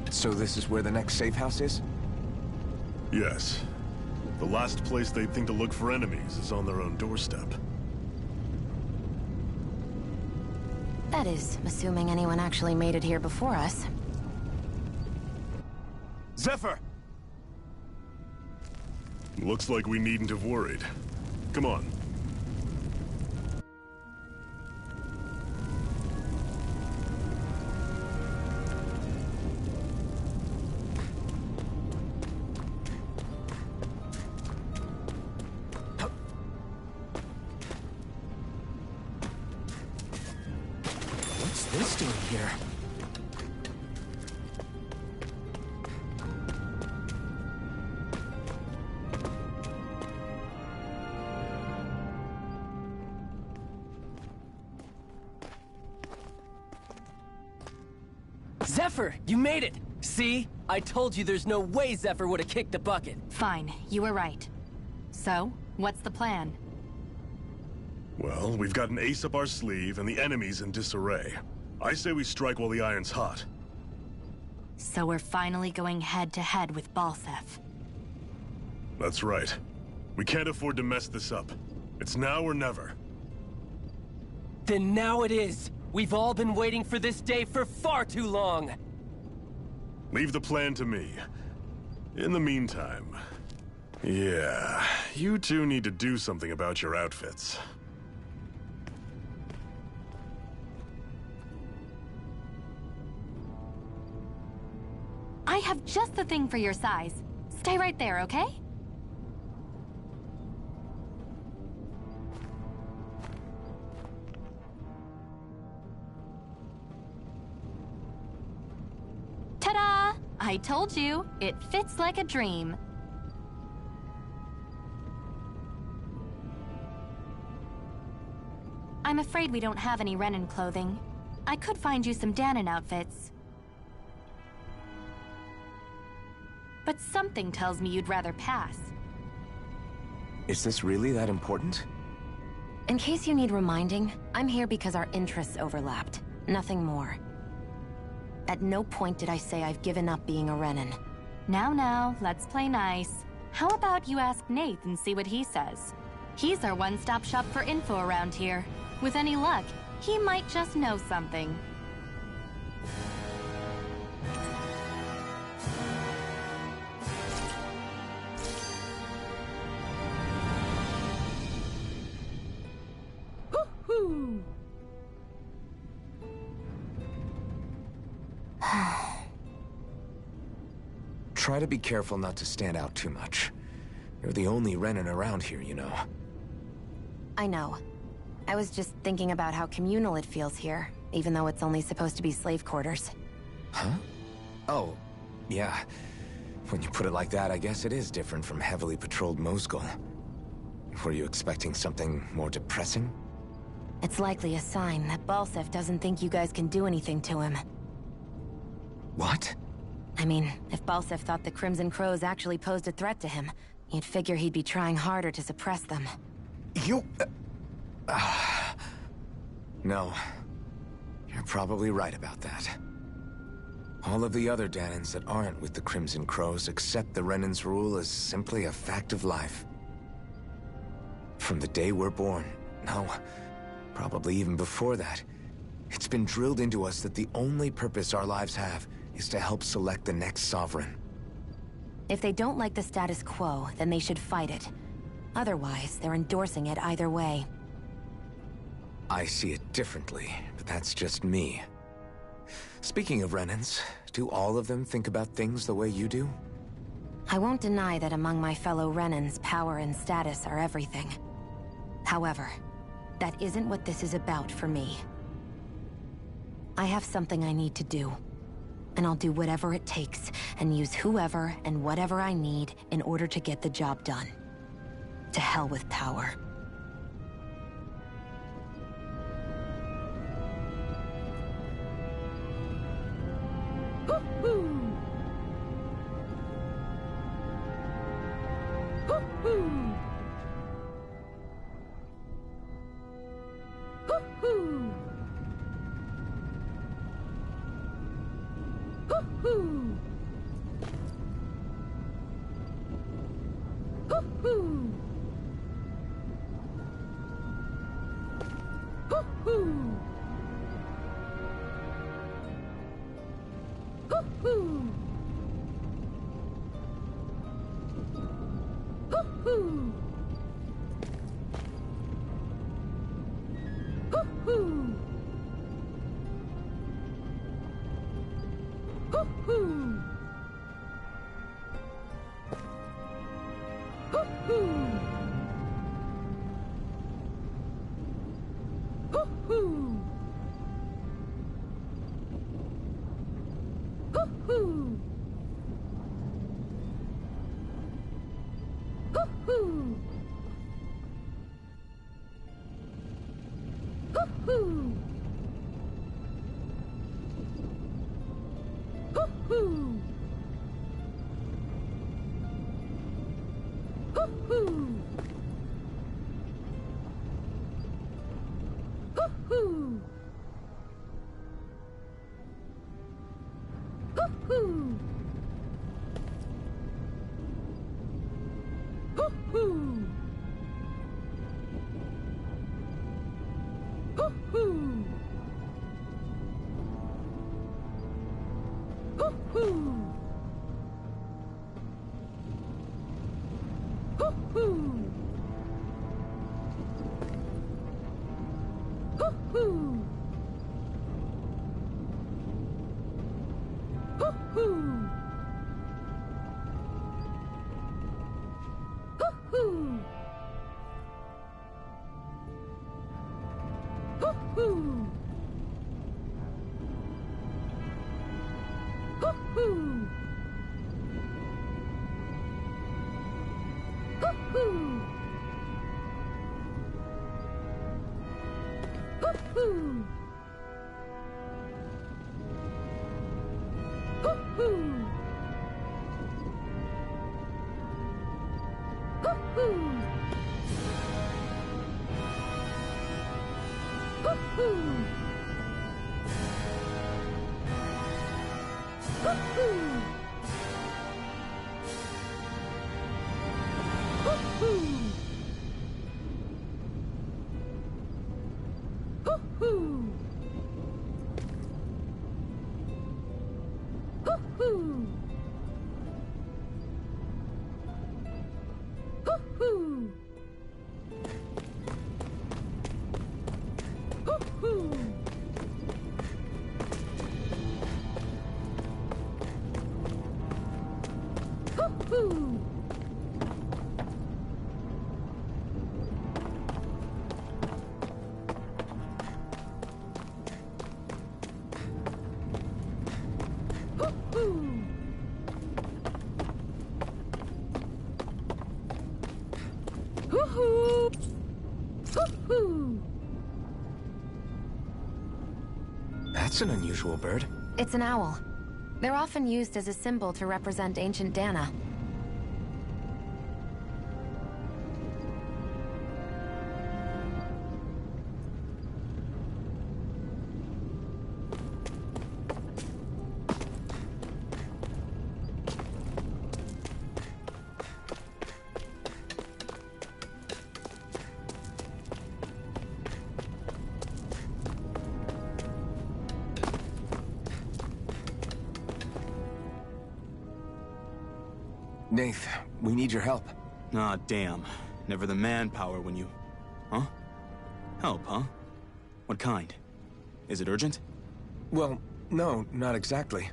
So this is where the next safe house is? Yes. The last place they'd think to look for enemies is on their own doorstep. That is, assuming anyone actually made it here before us. Zephyr! Looks like we needn't have worried. Come on. What's this doing here? Zephyr, you made it! See? I told you there's no way Zephyr would have kicked the bucket. Fine, you were right. So, what's the plan? Well, we've got an ace up our sleeve and the enemy's in disarray. I say we strike while the iron's hot. So we're finally going head-to-head with Balseph. That's right. We can't afford to mess this up. It's now or never. Then now it is! We've all been waiting for this day for far too long! Leave the plan to me. In the meantime... yeah, you two need to do something about your outfits. I have just the thing for your size. Stay right there, okay? Ta-da! I told you, it fits like a dream. I'm afraid we don't have any Renan clothing. I could find you some Danon outfits. But something tells me you'd rather pass. Is this really that important? In case you need reminding, I'm here because our interests overlapped. Nothing more. At no point did I say I've given up being a Renan. Now, let's play nice. How about you ask Nath and see what he says? He's our one-stop shop for info around here. With any luck, he might just know something. Woo-hoo! Try to be careful not to stand out too much. You're the only Renan around here, you know. I know. I was just thinking about how communal it feels here, even though it's only supposed to be slave quarters. Huh? Oh, yeah. When you put it like that, I guess it is different from heavily patrolled Mosgul. Were you expecting something more depressing? It's likely a sign that Balseph doesn't think you guys can do anything to him. What? I mean, if Balseph thought the Crimson Crows actually posed a threat to him, you'd figure he'd be trying harder to suppress them. You... No. You're probably right about that. All of the other Danons that aren't with the Crimson Crows accept the Renan's rule as simply a fact of life. From the day we're born, no, probably even before that, it's been drilled into us that the only purpose our lives have is to help select the next sovereign. If they don't like the status quo, then they should fight it. Otherwise, they're endorsing it either way. I see it differently, but that's just me. Speaking of Renans, do all of them think about things the way you do? I won't deny that among my fellow Renans, power and status are everything. However, that isn't what this is about for me. I have something I need to do. And I'll do whatever it takes, and use whoever and whatever I need in order to get the job done. To hell with power. Woo-hoo! Woo-hoo! That's an unusual bird. It's an owl. They're often used as a symbol to represent ancient Dana. Nath, we need your help. Ah, damn. Never the manpower when you... Huh? Help, huh? What kind? Is it urgent? Well, no, not exactly.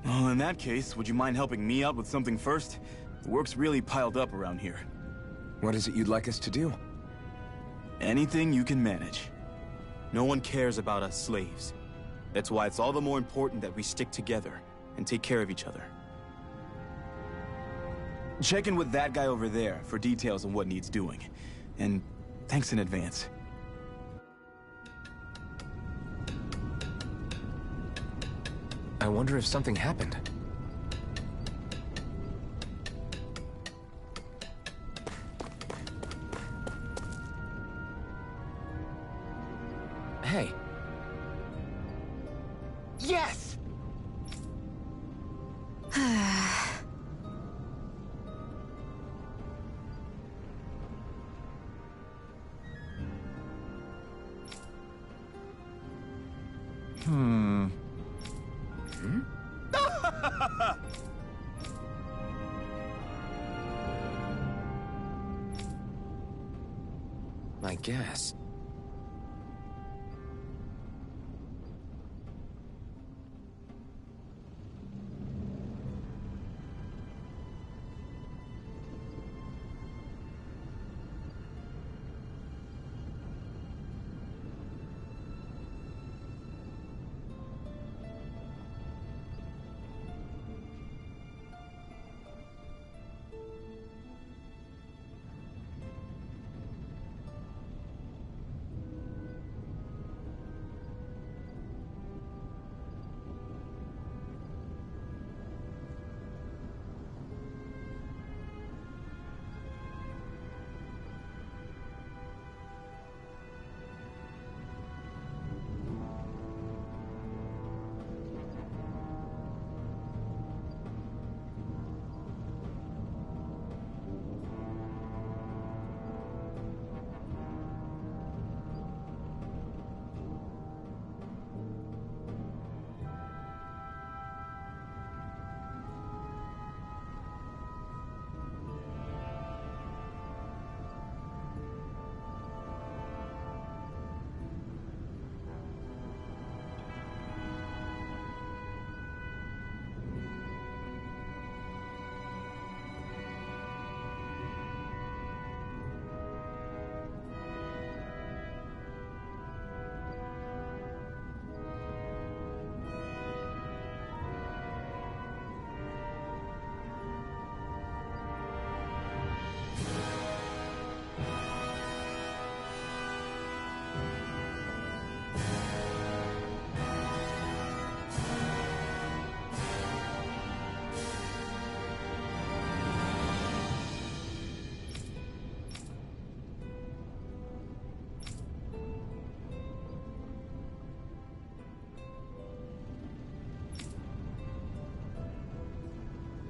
Well, in that case, would you mind helping me out with something first? The work's really piled up around here. What is it you'd like us to do? Anything you can manage. No one cares about us slaves. That's why it's all the more important that we stick together and take care of each other. Check in with that guy over there for details on what needs doing. And thanks in advance. I wonder if something happened. Hey. Yes! I guess.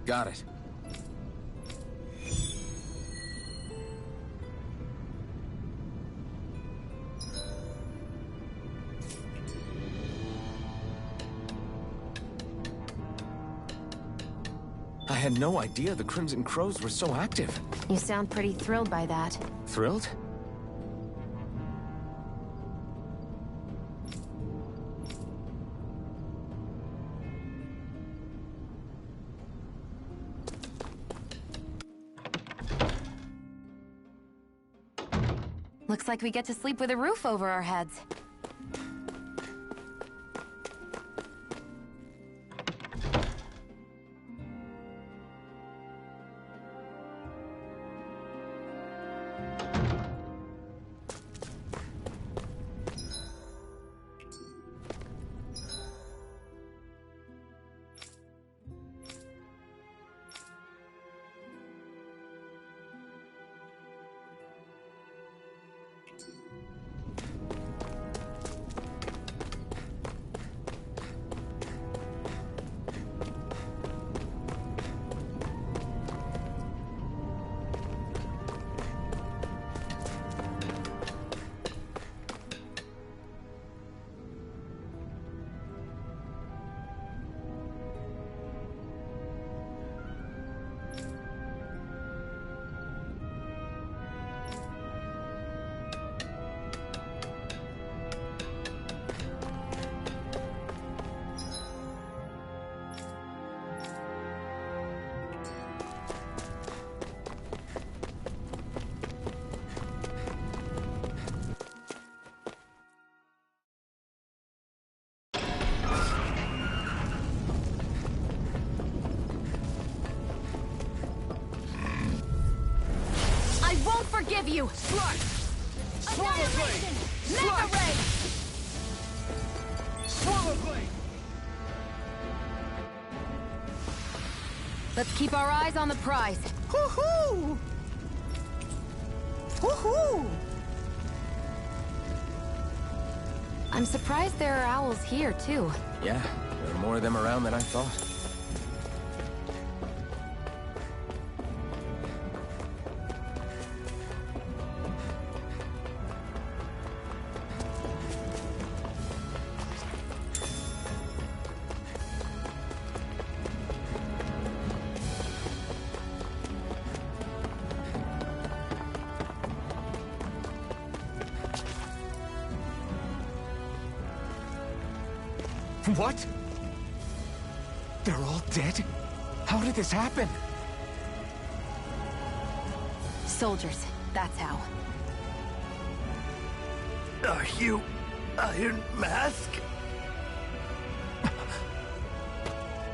Got it. I had no idea the Crimson Crows were so active. You sound pretty thrilled by that. Thrilled? Looks like we get to sleep with a roof over our heads. Forgive you! Slice! Swallow blade! Mega ray! Swallow blade! Let's keep our eyes on the prize. Hoo-hoo! Hoo-hoo! I'm surprised there are owls here, too. Yeah, there are more of them around than I thought. What? They're all dead? How did this happen? Soldiers, that's how. Are you Iron Mask?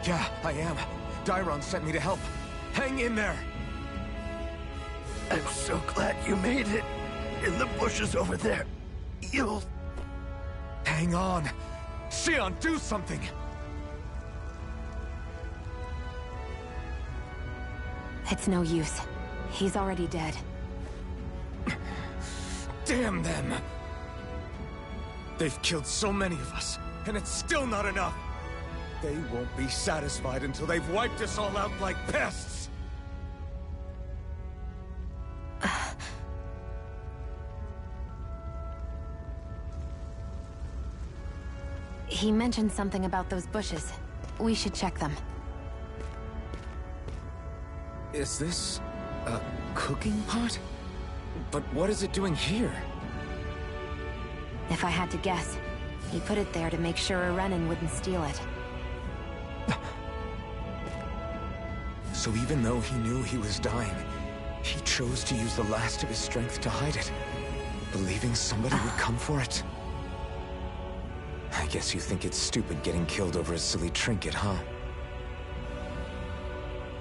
Yeah, I am. Dairon sent me to help. Hang in there! I'm so glad you made it. In the bushes over there. You'll... Hang on. Xion, do something! It's no use. He's already dead. Damn them! They've killed so many of us, and it's still not enough! They won't be satisfied until they've wiped us all out like pests! He mentioned something about those bushes. We should check them. Is this... a cooking pot? But what is it doing here? If I had to guess, he put it there to make sure a Renan wouldn't steal it. So even though he knew he was dying, he chose to use the last of his strength to hide it, believing somebody would come for it. I guess you think it's stupid getting killed over a silly trinket, huh?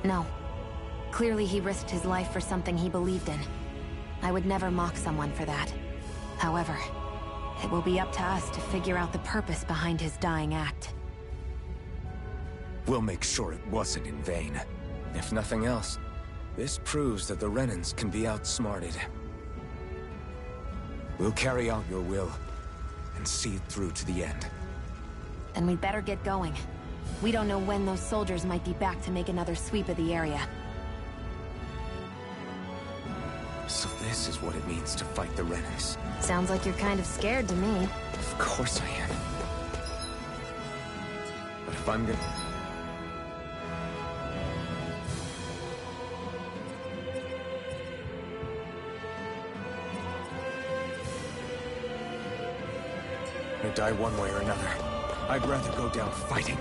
No. Clearly he risked his life for something he believed in. I would never mock someone for that. However, it will be up to us to figure out the purpose behind his dying act. We'll make sure it wasn't in vain. If nothing else, this proves that the Renans can be outsmarted. We'll carry out your will, and see it through to the end. Then we'd better get going. We don't know when those soldiers might be back to make another sweep of the area. So this is what it means to fight the Renans. Sounds like you're kind of scared to me. Of course I am. But if I'm gonna... I die one way or another. I'd rather go down fighting.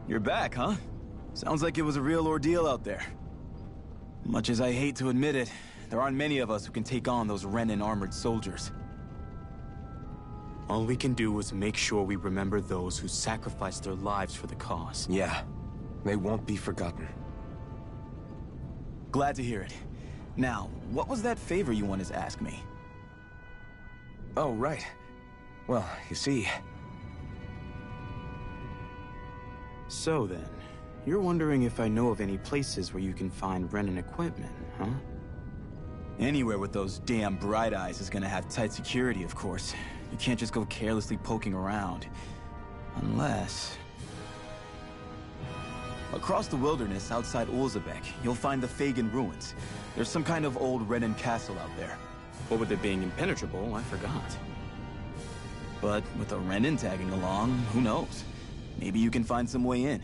You're back, huh? Sounds like it was a real ordeal out there. Much as I hate to admit it, there aren't many of us who can take on those Renan armored soldiers. All we can do is make sure we remember those who sacrificed their lives for the cause. Yeah, they won't be forgotten. Glad to hear it. Now, what was that favor you wanted to ask me? Oh, right. Well, you see... So then, you're wondering if I know of any places where you can find Renan equipment, huh? Anywhere with those damn bright eyes is gonna have tight security, of course. You can't just go carelessly poking around. Unless... Across the wilderness outside Ulzebek, you'll find the Fagin ruins. There's some kind of old Renan castle out there. What with it being impenetrable, I forgot. But with a Renan tagging along, who knows? Maybe you can find some way in.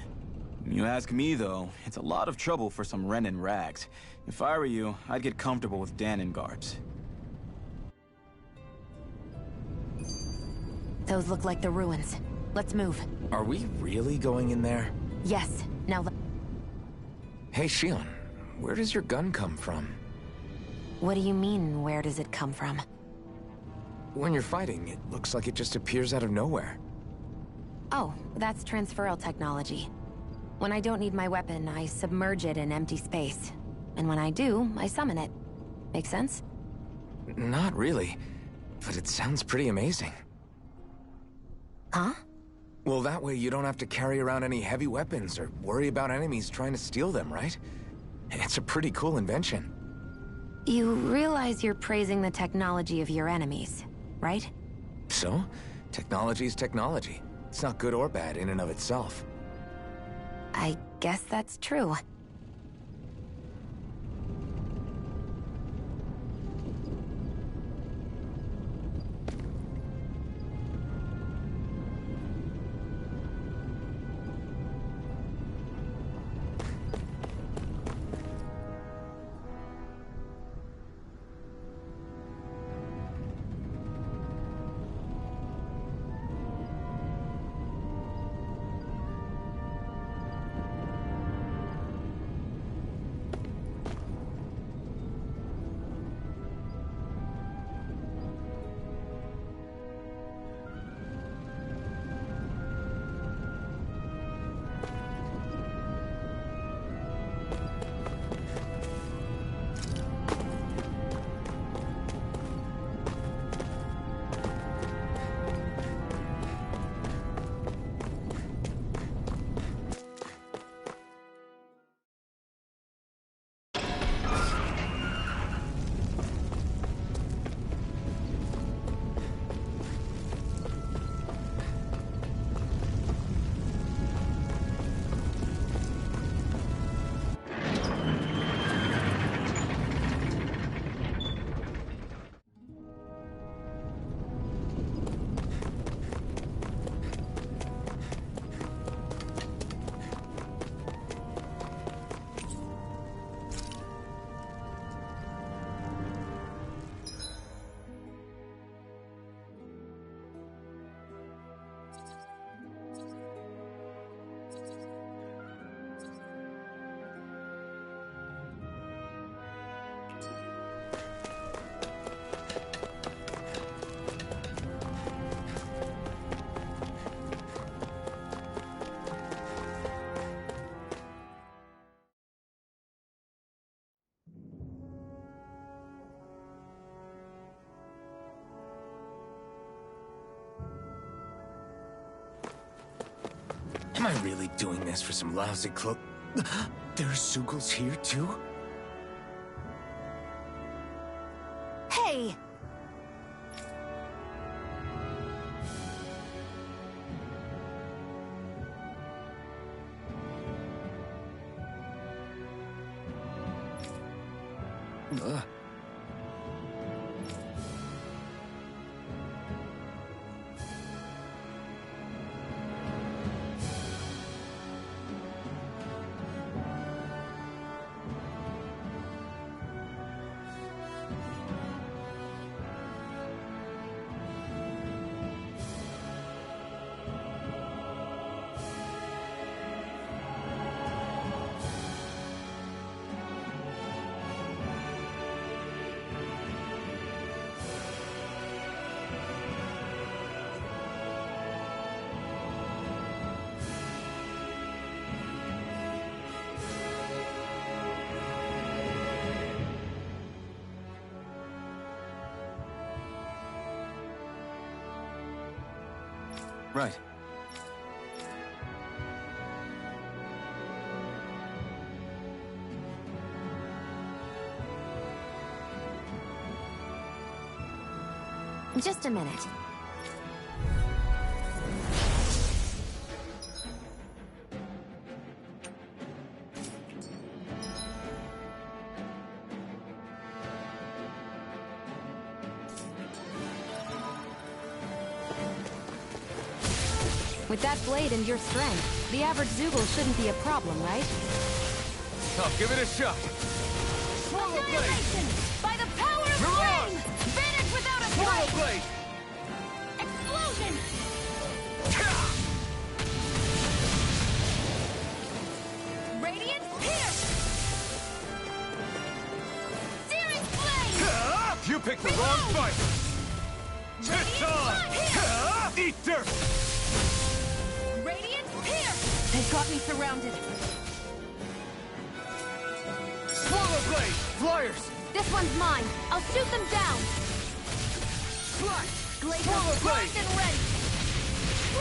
You ask me, though, it's a lot of trouble for some Renan rags. If I were you, I'd get comfortable with Danon guards. Those look like the ruins. Let's move. Are we really going in there? Yes. Now Hey, Shionne, where does your gun come from? What do you mean, where does it come from? When you're fighting, it looks like it just appears out of nowhere. Oh, that's transferal technology. When I don't need my weapon, I submerge it in empty space. And when I do, I summon it. Make sense? Not really, but it sounds pretty amazing. Huh? Well, that way you don't have to carry around any heavy weapons or worry about enemies trying to steal them, right? It's a pretty cool invention. You realize you're praising the technology of your enemies, right? So? Technology's technology. It's not good or bad in and of itself. I guess that's true. Am I really doing this for some lousy cloak? There's Zeugles here, too? Hey! Right. Just a minute. With that blade and your strength, the average Zeugle shouldn't be a problem, right? I'll give it a shot. Swallow blade! By the power of flame! Vanish without a Swallow fight! blade! Explosion! Radiant pierce! Searing flame! You picked the wrong fight! Titan! Eat dirt! Radiant pierce! They've got me surrounded. Swallow blade! Flyers! This one's mine. I'll shoot them down. Slash! Glacier Swallow blade! primed and ready.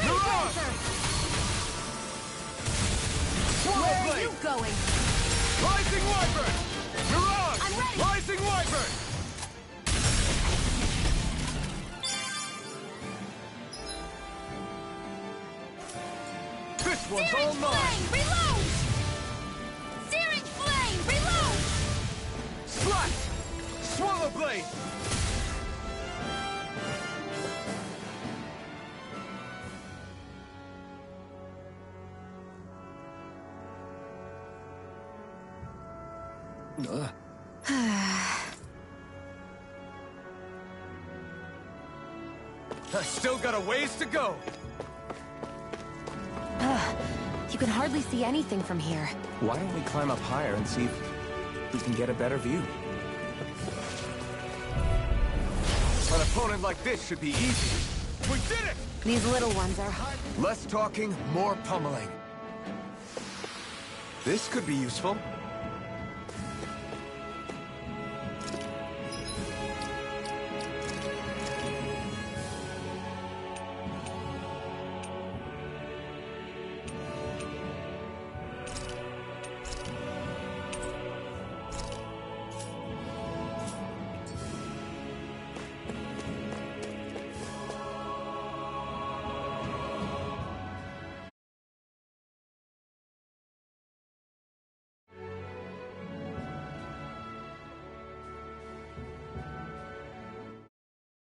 Mirage! Swallow Where are blade! you going? Rising Wyvern! Mirage! I'm ready! Rising Wyvern! This one's Searing all mine! flame! Reload! Searing flame! Reload! Slash! Swallow blade! I still got a ways to go. You can hardly see anything from here. Why don't we climb up higher and see if we can get a better view? An opponent like this should be easy. We did it! These little ones are hard. Less talking, more pummeling. This could be useful.